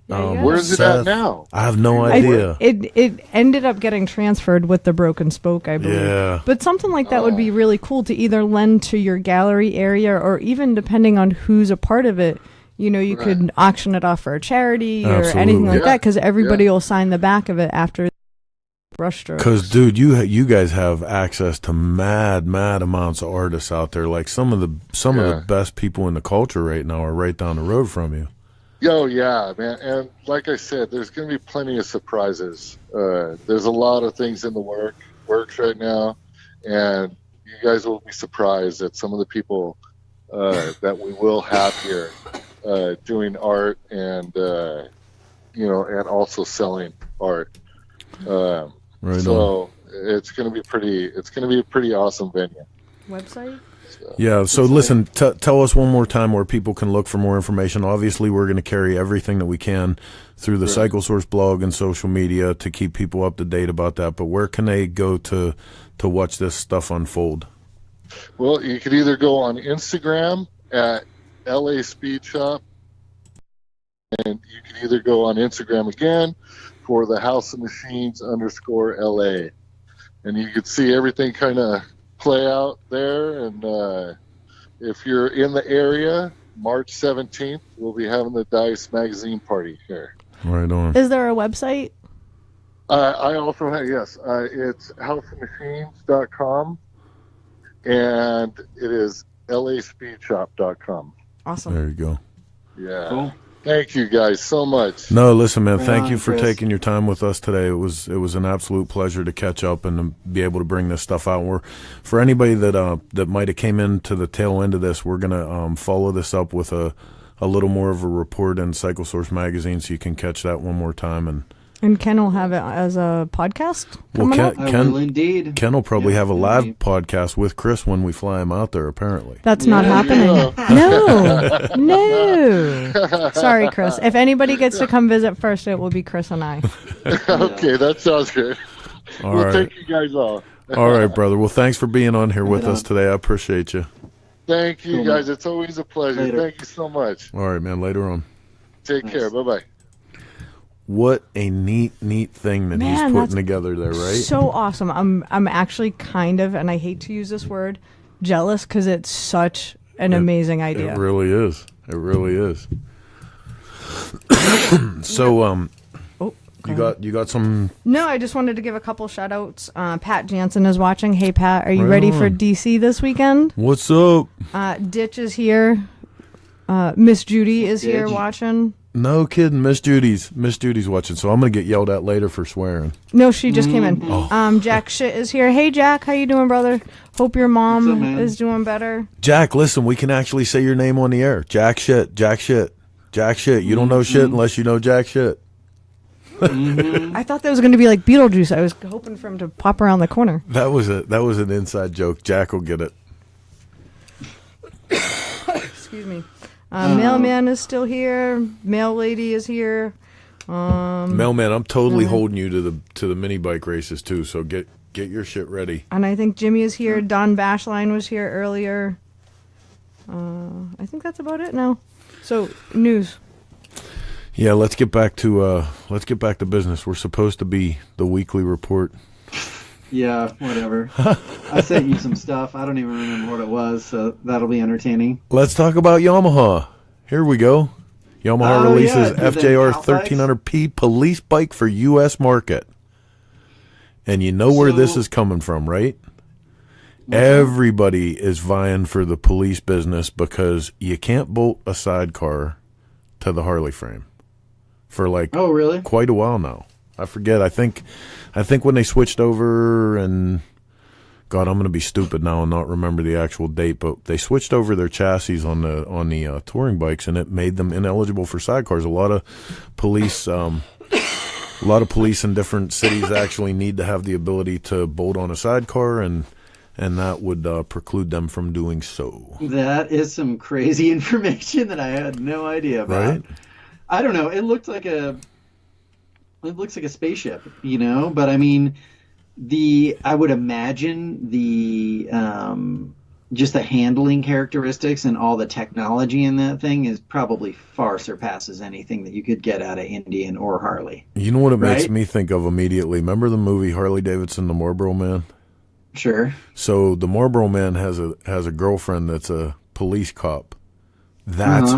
Where's it Seth, at now? I have no idea. It ended up getting transferred with the Broken Spoke, I believe. Yeah. But something like that would be really cool to either lend to your gallery area, or even depending on who's a part of it, you could auction it off for a charity or anything like that, because everybody will sign the back of it after brushstrokes. Because, dude, you guys have access to mad amounts of artists out there. Like some of the best people in the culture right now are right down the road from you. Oh, yeah, man. And like I said, there's going to be plenty of surprises. There's a lot of things in the works right now, and you guys will be surprised at some of the people that we will have here doing art and, and also selling art. Right so it's going to be a pretty awesome venue. Website? Yeah, so listen, tell us one more time where people can look for more information. Obviously, we're going to carry everything that we can through the CycleSource blog and social media to keep people up to date about that. But where can they go to watch this stuff unfold? Well, you could either go on Instagram at LA Speed Shop, and you can either go on Instagram again for the House of Machines _LA. And you could see everything kind of play out there, and if you're in the area, March 17th, we'll be having the Dice magazine party here. Right on. Is there a website? I also have, it's houseofmachines.com, and it is laspeedshop.com. Awesome. There you go. Yeah. Cool. Thank you guys so much. No, listen, man, thank on, you for Chris. taking your time with us today. It was an absolute pleasure to catch up and to be able to bring this stuff out. For anybody that might have came into the tail end of this, we're gonna follow this up with a little more of a report in CycleSource magazine, so you can catch that one more time. And Ken will have it as a podcast coming up? I will indeed. Ken will probably Yeah, have a live indeed. podcast with Chris when we fly him out there, apparently. That's not happening. No. Sorry, Chris. If anybody gets to come visit first, it will be Chris and I. Okay, that sounds good. All We'll right. take you guys off. All right, brother. Well, thanks for being on here with us today. I appreciate you. Thank you, Cool, guys. man. It's always a pleasure. Later. Thank you so much. All right, man. Later on. Take care. Bye-bye. What a neat thing that he's Man, putting that's together there, right? So awesome. I'm actually kind of, and I hate to use this word, jealous, because it's such an amazing idea. It really is. It really is. So, you got some. No, I just wanted to give a couple shout outs. Pat Jansen is watching. Hey, Pat, are you Right ready for on. DC this weekend? What's up? Ditch is here. Miss Judy is here Ditch. watching. No kidding. Miss Judy's watching, so I'm gonna get yelled at later for swearing. No, she just came in. Oh. Jack Shit is here. Hey, Jack, how you doing, brother? Hope your What's mom up, man? is doing better. Jack, listen, we can actually say your name on the air. Jack Shit. Jack Shit. Jack Shit. You don't know shit unless you know Jack Shit. I thought that was going to be like Beetlejuice. I was hoping for him to pop around the corner. That was an inside joke. Jack will get it. Excuse me. Mailman is still here. Mail lady is here. Mailman, I'm totally holding you to the mini bike races too. So get your shit ready. And I think Jimmy is here. Don Bashline was here earlier. I think that's about it now. So news. Yeah, let's get back to business. We're supposed to be the weekly report. Yeah, whatever. I sent you some stuff. I don't even remember what it was, so that'll be entertaining. Let's talk about Yamaha. Here we go. Yamaha Oh, releases yeah, the FJR Cal bikes. 1300P police bike for U.S. market. And you know where this So- is coming from, right? What's that? Everybody is vying for the police business because you can't bolt a sidecar to the Harley frame for like Oh, really? quite a while now. I forget. I think when they switched over, and God, I'm going to be stupid now and not remember the actual date, but they switched over their chassis on the touring bikes, and it made them ineligible for sidecars. A lot of police in different cities actually need to have the ability to bolt on a sidecar, and that would preclude them from doing so. That is some crazy information that I had no idea about. Right? I don't know. It looks like a spaceship, you know. But I mean, I would imagine just the handling characteristics and all the technology in that thing is probably far surpasses anything that you could get out of Indian or Harley. You know what it makes Right? me think of immediately? Remember the movie Harley Davidson, The Marlboro Man? Sure. So the Marlboro Man has a girlfriend that's a police cop. That's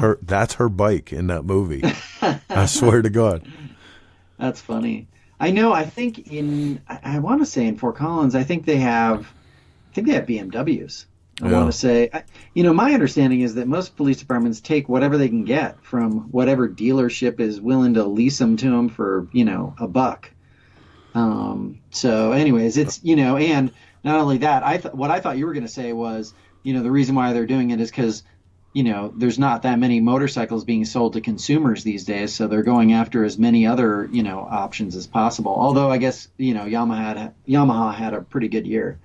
her bike in that movie. I swear to God. That's funny. I know. I think I want to say in Fort Collins, I think they have BMWs. I Yeah. want to say, my understanding is that most police departments take whatever they can get from whatever dealership is willing to lease them to them for, $1. So anyways, it's, and not only that, what I thought you were going to say was, the reason why they're doing it is because, there's not that many motorcycles being sold to consumers these days. So they're going after as many other, options as possible. Although I guess, Yamaha had a pretty good year.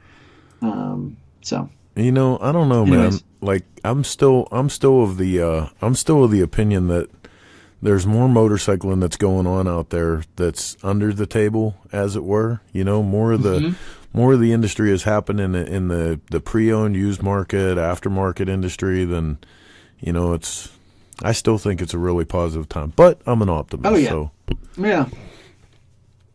So. I don't know, Anyways. man. Like I'm still of the opinion that there's more motorcycling that's going on out there that's under the table, as it were. More of the industry is happening in the pre-owned used market, aftermarket industry than, I still think it's a really positive time, but I'm an optimist. Oh, yeah. So Yeah.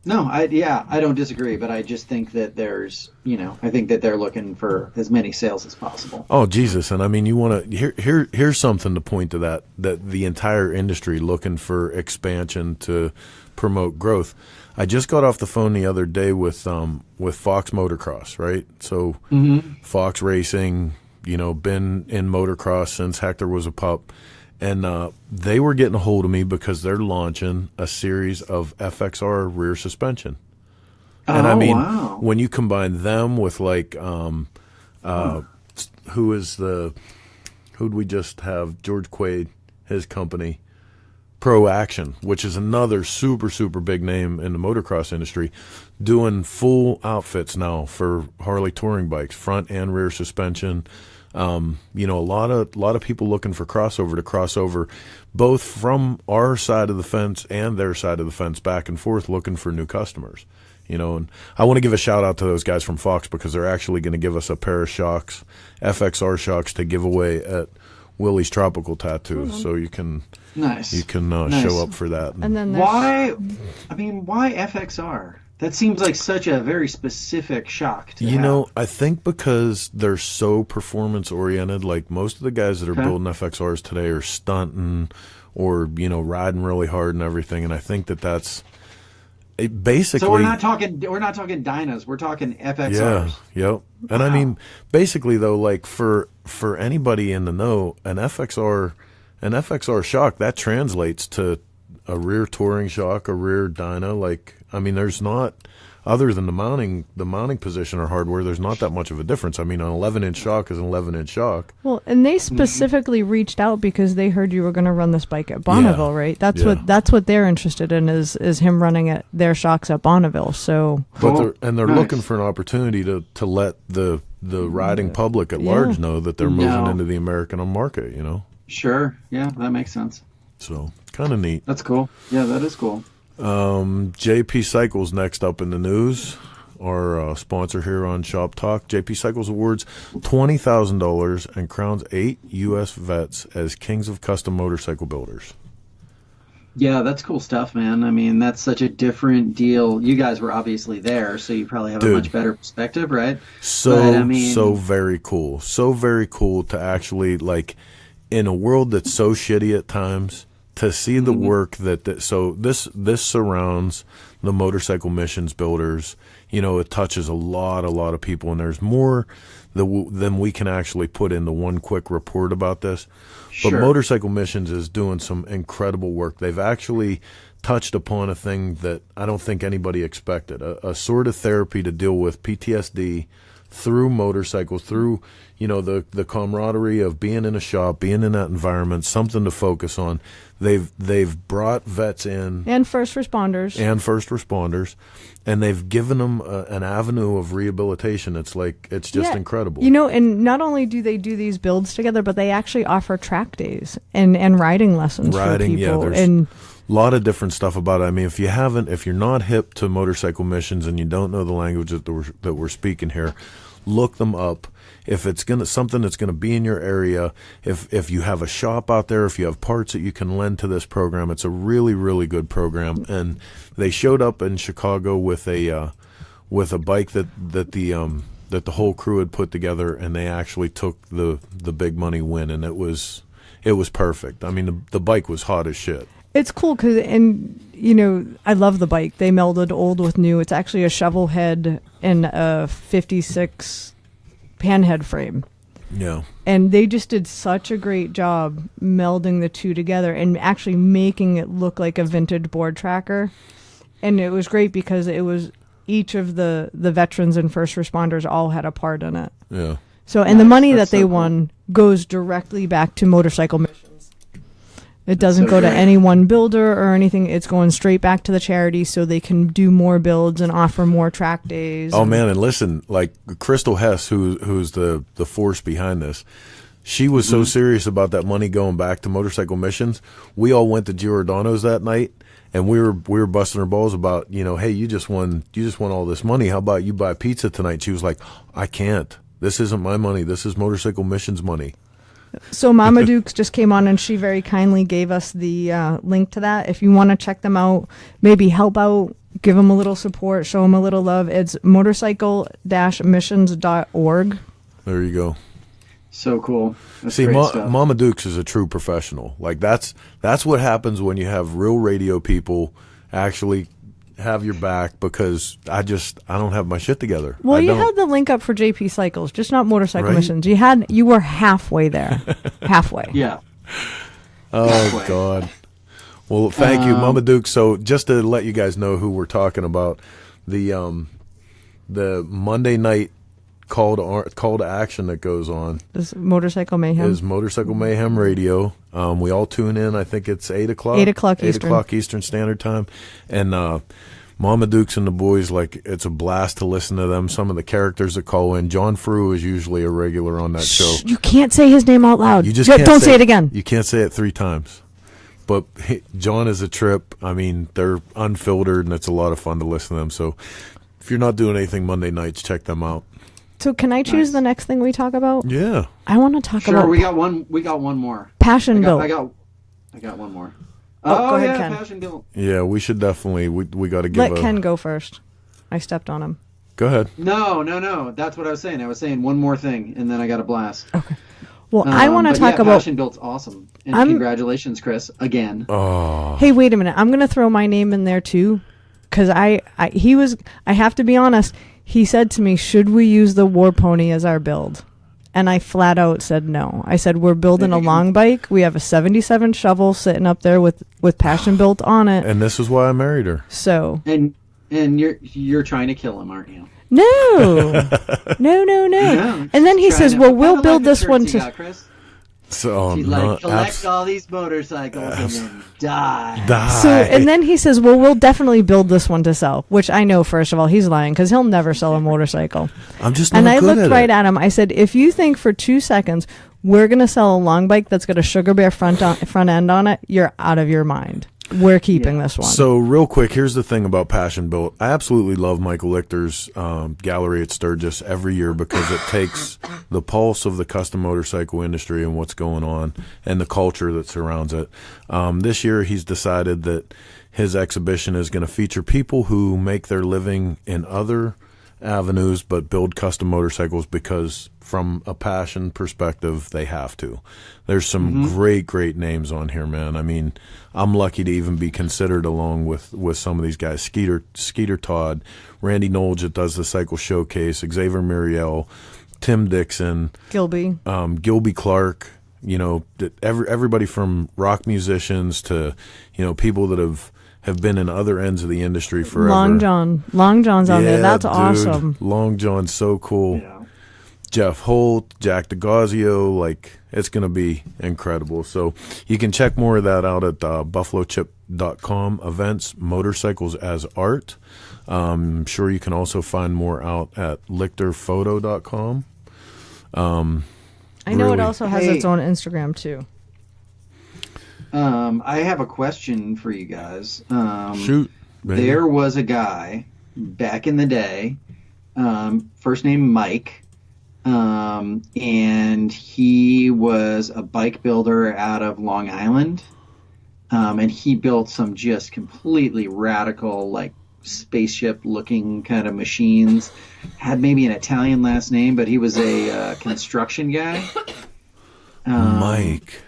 No, I don't disagree, but I just think that I think that they're looking for as many sales as possible. Oh Jesus! And I mean, you want to here's something to point to that the entire industry looking for expansion to promote growth. I just got off the phone the other day with Fox Motocross, right? So Fox Racing, been in motocross since Hector was a pup. And they were getting a hold of me because they're launching a series of FXR rear suspension. And I mean, wow. when you combine them with like, who'd we just have? George Quaid, his company, Pro Action, which is another super, super big name in the motocross industry, doing full outfits now for Harley touring bikes, front and rear suspension. A lot of people looking for crossover, both from our side of the fence and their side of the fence, back and forth, looking for new customers. And I want to give a shout out to those guys from Fox because they're actually going to give us a pair of shocks, FXR shocks, to give away at Willie's Tropical Tattoos. So you can Nice. Nice. Show up for that. And then Why FXR? That seems like such a very specific shock to have. I think because they're so performance oriented, like most of the guys that are building FXRs today are stunting or, riding really hard and everything. And I think that's basically. So we're not talking dynos, we're talking FXRs. Yeah, yep. And I mean, basically though, like for anybody in the know, an FXR shock, that translates to a rear touring shock, a rear dyno. Like, I mean, there's not, other than the mounting position or hardware, there's not that much of a difference. I mean, an 11-inch shock is an 11-inch shock. Well, and they specifically reached out because they heard you were going to run this bike at Bonneville, right? That's what they're interested in is him running at their shocks at Bonneville. So, But they're looking for an opportunity to let the riding public at large know that they're moving into the American market. Sure. Yeah, that makes sense. So kind of neat. That's cool. Yeah, that is cool. JP Cycles next up in the news. Our sponsor here on Shop Talk. JP Cycles awards $20,000 and crowns 8 U.S. vets as kings of custom motorcycle builders. Yeah, that's cool stuff, man. I mean, that's such a different deal. You guys were obviously there, so you probably have a much better perspective, right? So very cool. So very cool to actually, like, in a world that's so shitty at times, to see the work so this surrounds the motorcycle missions builders. It touches a lot of people, and there's more than we can actually put into one quick report about this. But Sure. Motorcycle Missions is doing some incredible work. They've actually touched upon a thing that I don't think anybody expected, a sort of therapy to deal with PTSD through motorcycles, through the camaraderie of being in a shop, being in that environment, something to focus on. They've brought vets in And first responders, and they've given them an avenue of rehabilitation. It's just incredible. And not only do they do these builds together, but they actually offer track days and riding lessons for people. Yeah, there's a lot of different stuff about it. I mean, if you're not hip to Motorcycle Missions and you don't know the language that we're speaking here, look them up. If it's something that's gonna be in your area, if you have a shop out there, if you have parts that you can lend to this program, it's a really, really good program. And they showed up in Chicago with a bike that the whole crew had put together, and they actually took the big money win, and it was perfect. I mean, the bike was hot as shit. It's cool because, I love the bike. They melded old with new. It's actually a shovel head and a 56 panhead frame. Yeah. And they just did such a great job melding the two together and actually making it look like a vintage board tracker. And it was great because it was each of the veterans and first responders all had a part in it. Yeah. So, and the money that they so won goes directly back to Motorcycle Missions. It doesn't so go to great. any one builder or anything. It's going straight back to the charity so they can do more builds and offer more track days. Oh man, and listen, like Crystal Hess, who's the force behind this, she was so serious about that money going back to Motorcycle Missions. We all went to Giordano's that night, and we were busting our balls about, hey, you just won all this money. How about you buy pizza tonight? She was like, I can't. This isn't my money. This is Motorcycle Missions money. So Mama Dukes just came on and she very kindly gave us the link to that. If you want to check them out, maybe help out, give them a little support, show them a little love. It's motorcycle-missions.org. There you go. So cool. That's See, great stuff. Mama Dukes is a true professional. Like that's what happens when you have real radio people actually have your back, because I don't have my shit together. Well, you don't. had the link up for JP Cycles, just not Motorcycle Right. Missions. You were halfway there. Halfway. Yeah. Oh God. Well, thank you, Mama Duke. So just to let you guys know who we're talking about, the Monday night call to action that goes on This Motorcycle Mayhem. is Motorcycle Mayhem Radio. We all tune in. I think it's 8 o'clock. 8 o'clock 8 Eastern. o'clock Eastern Standard Time. And Mama Dukes and the boys, it's a blast to listen to them. Some of the characters that call in. John Frew is usually a regular on that show. You can't say his name out loud. You just Don't can't say it again. You can't say it 3 times. But John is a trip. I mean, they're unfiltered, and it's a lot of fun to listen to them. So if you're not doing anything Monday nights, check them out. So can I choose the next thing we talk about? Yeah. I want to talk Sure, about we got one more. Passion Built. I got one more. Oh, go ahead, yeah, Ken. Passion Guilt. Yeah, we should definitely, we got to give Let Ken go first. I stepped on him. Go ahead. No. That's what I was saying. I was saying one more thing, and then I got a blast. Okay. Well, I want to But talk yeah, about... Passion Built's awesome. And I'm- congratulations, Chris, again. Oh, Hey, wait a minute. I'm going to throw my name in there too, because I have to be honest. He said to me, should we use the War Pony as our build? And I flat out said no. I said, we're building a long bike. We have a 77 shovel sitting up there with Passion Built on it. and this is why I married her. So, And you're trying to kill him, aren't you? no. No. Yeah. And then he Trying says, to- well, what we'll kind of build life this one insurance you to... got, Chris? So She'd not collect all these motorcycles and then die. die. So, and then he says, well, we'll definitely build this one to sell, which I know, first of all, he's lying because he'll never sell a motorcycle. I'm just not And I good looked at right it. at him. I said, if you think for 2 seconds we're going to sell a long bike that's got a Sugar Bear front end on it, you're out of your mind. We're keeping this one. So real quick, here's the thing about Passion Built. I absolutely love Michael Lichter's gallery at Sturgis every year because it takes the pulse of the custom motorcycle industry and what's going on and the culture that surrounds it. This year, he's decided that his exhibition is going to feature people who make their living in other avenues, but build custom motorcycles because from a passion perspective, they have to. There's some great names on here, man. I mean, I'm lucky to even be considered along with some of these guys. Skeeter Todd, Randy Knowles that does the Cycle Showcase, Xavier Muriel, Tim Dixon, Gilby Clark, everybody from rock musicians to, people that have been in other ends of the industry forever. Long John's on there. That's dude, awesome. Long John's so cool. Yeah. Jeff Holt, Jack DeGazio, it's going to be incredible. So you can check more of that out at buffalochip.com, events, motorcycles as art. I'm sure you can also find more out at lichterphoto.com. I know it also has its own Instagram too. I have a question for you guys. Shoot. Baby. There was a guy back in the day, first name Mike, and he was a bike builder out of Long Island, and he built some just completely radical, spaceship-looking kind of machines. Had maybe an Italian last name, but he was a construction guy. Mike.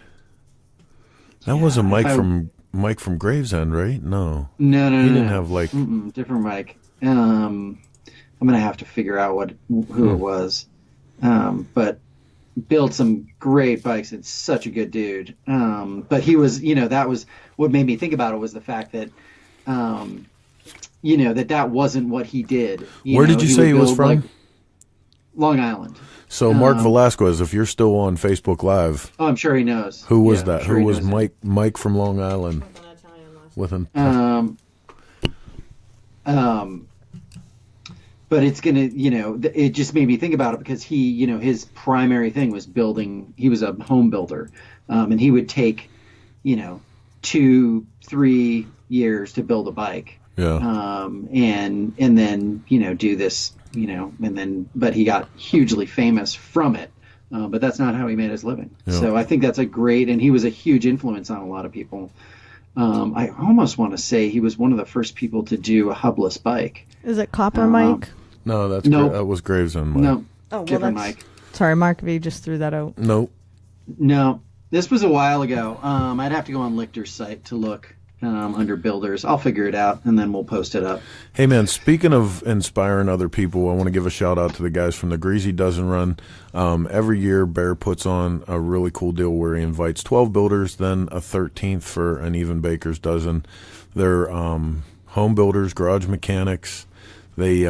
That wasn't Mike from Gravesend, right? No. No. He didn't have different Mike. I'm gonna have to figure out who it was. But built some great bikes and such a good dude. But he was, that was what made me think about it, was the fact that, that wasn't what he did. Where did you say he was from? Long Island. So Mark Velasquez, if you're still on Facebook Live, I'm sure he knows. Who was that? Who was Mike from Long Island? With an But it's gonna, it just made me think about it because he, his primary thing was building. He was a home builder, and he would take, 2-3 years to build a bike. Yeah. And then do this, but he got hugely famous from it. But that's not how he made his living. Yeah. So I think that's and he was a huge influence on a lot of people. I almost want to say he was one of the first people to do a hubless bike. Is it Copper Mike? No, that was Gravesend Mike. No, different Mike. Sorry, Mark V just threw that out. Nope. No, this was a while ago. I'd have to go on Lichter's site to look under builders. I'll figure it out, and then we'll post it up. Hey, man, speaking of inspiring other people, I want to give a shout-out to the guys from the Greasy Dozen Run. Every year, Bear puts on a really cool deal where he invites 12 builders, then a 13th for an even baker's dozen. They're home builders, garage mechanics. They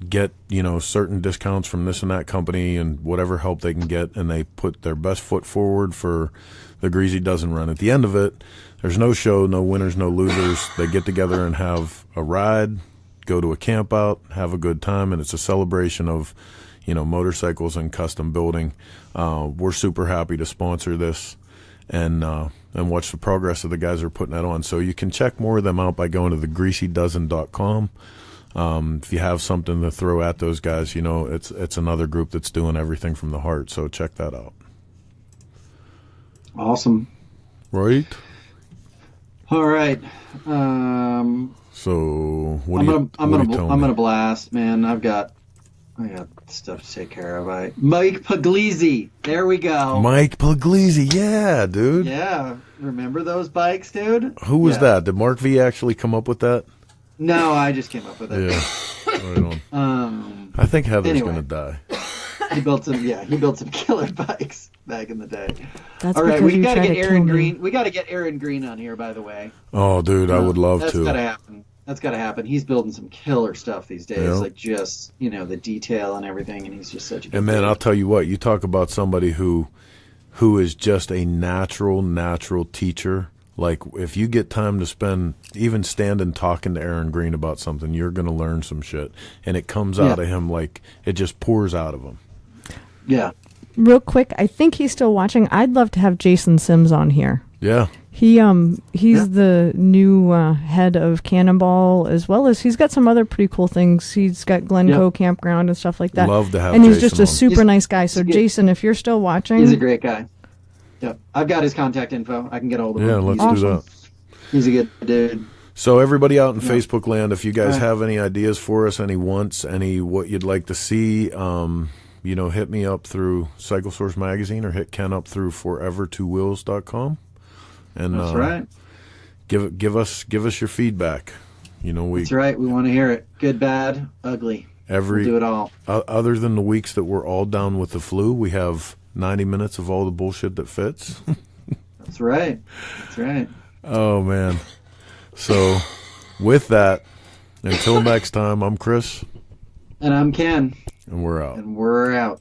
get, certain discounts from this and that company and whatever help they can get, and they put their best foot forward for the Greasy Dozen Run. At the end of it, there's no show, no winners, no losers. They get together and have a ride, go to a camp out, have a good time, and it's a celebration of, motorcycles and custom building. We're super happy to sponsor this and watch the progress of the guys who are putting that on. So you can check more of them out by going to thegreasydozen.com. If you have something to throw at those guys, it's another group that's doing everything from the heart. So check that out. Awesome. Right? All right. So I'm gonna blast, man. I got stuff to take care of. Mike Puglisi. There we go. Mike Puglisi. Yeah, dude. Yeah. Remember those bikes, dude? Who was that? Did Mark V actually come up with that? No, I just came up with it. Yeah. Right on. I think Heather's gonna die. He built some killer bikes back in the day. That's all right. because We you got to tried get to Aaron kill me. Green. We got to get Aaron Green on here, by the way. Oh, dude, I would love to. That's gotta happen. That's got to happen. He's building some killer stuff these days, just the detail and everything, and he's just such a good And man, dude. I'll tell you what, you talk about somebody who is just a natural teacher. Like, if you get time to spend even standing talking to Aaron Green about something, you're going to learn some shit. And it comes out of him like it just pours out of him. Yeah. Real quick, I think he's still watching. I'd love to have Jason Sims on here. Yeah. He's the new head of Cannonball, as well as he's got some other pretty cool things. He's got Glencoe Campground and stuff like that. Love to have and he's Jason just a on. super nice guy. So Jason, if you're still watching, He's a great guy. Yep. I've got his contact info. I can get a hold of him. Yeah, let's do that. He's a good dude. So everybody out in Facebook land, if you guys have any ideas for us, any wants, any what you'd like to see, hit me up through Cycle Source Magazine or hit Ken up through forever2wheels.com. And that's right. Give us your feedback. That's right. We want to hear it. Good, bad, ugly. We'll do it all. Other than the weeks that we're all down with the flu, we have 90 minutes of all the bullshit that fits. That's right. That's right. Oh, man. So, with that, until next time, I'm Chris. And I'm Ken. And we're out. And we're out.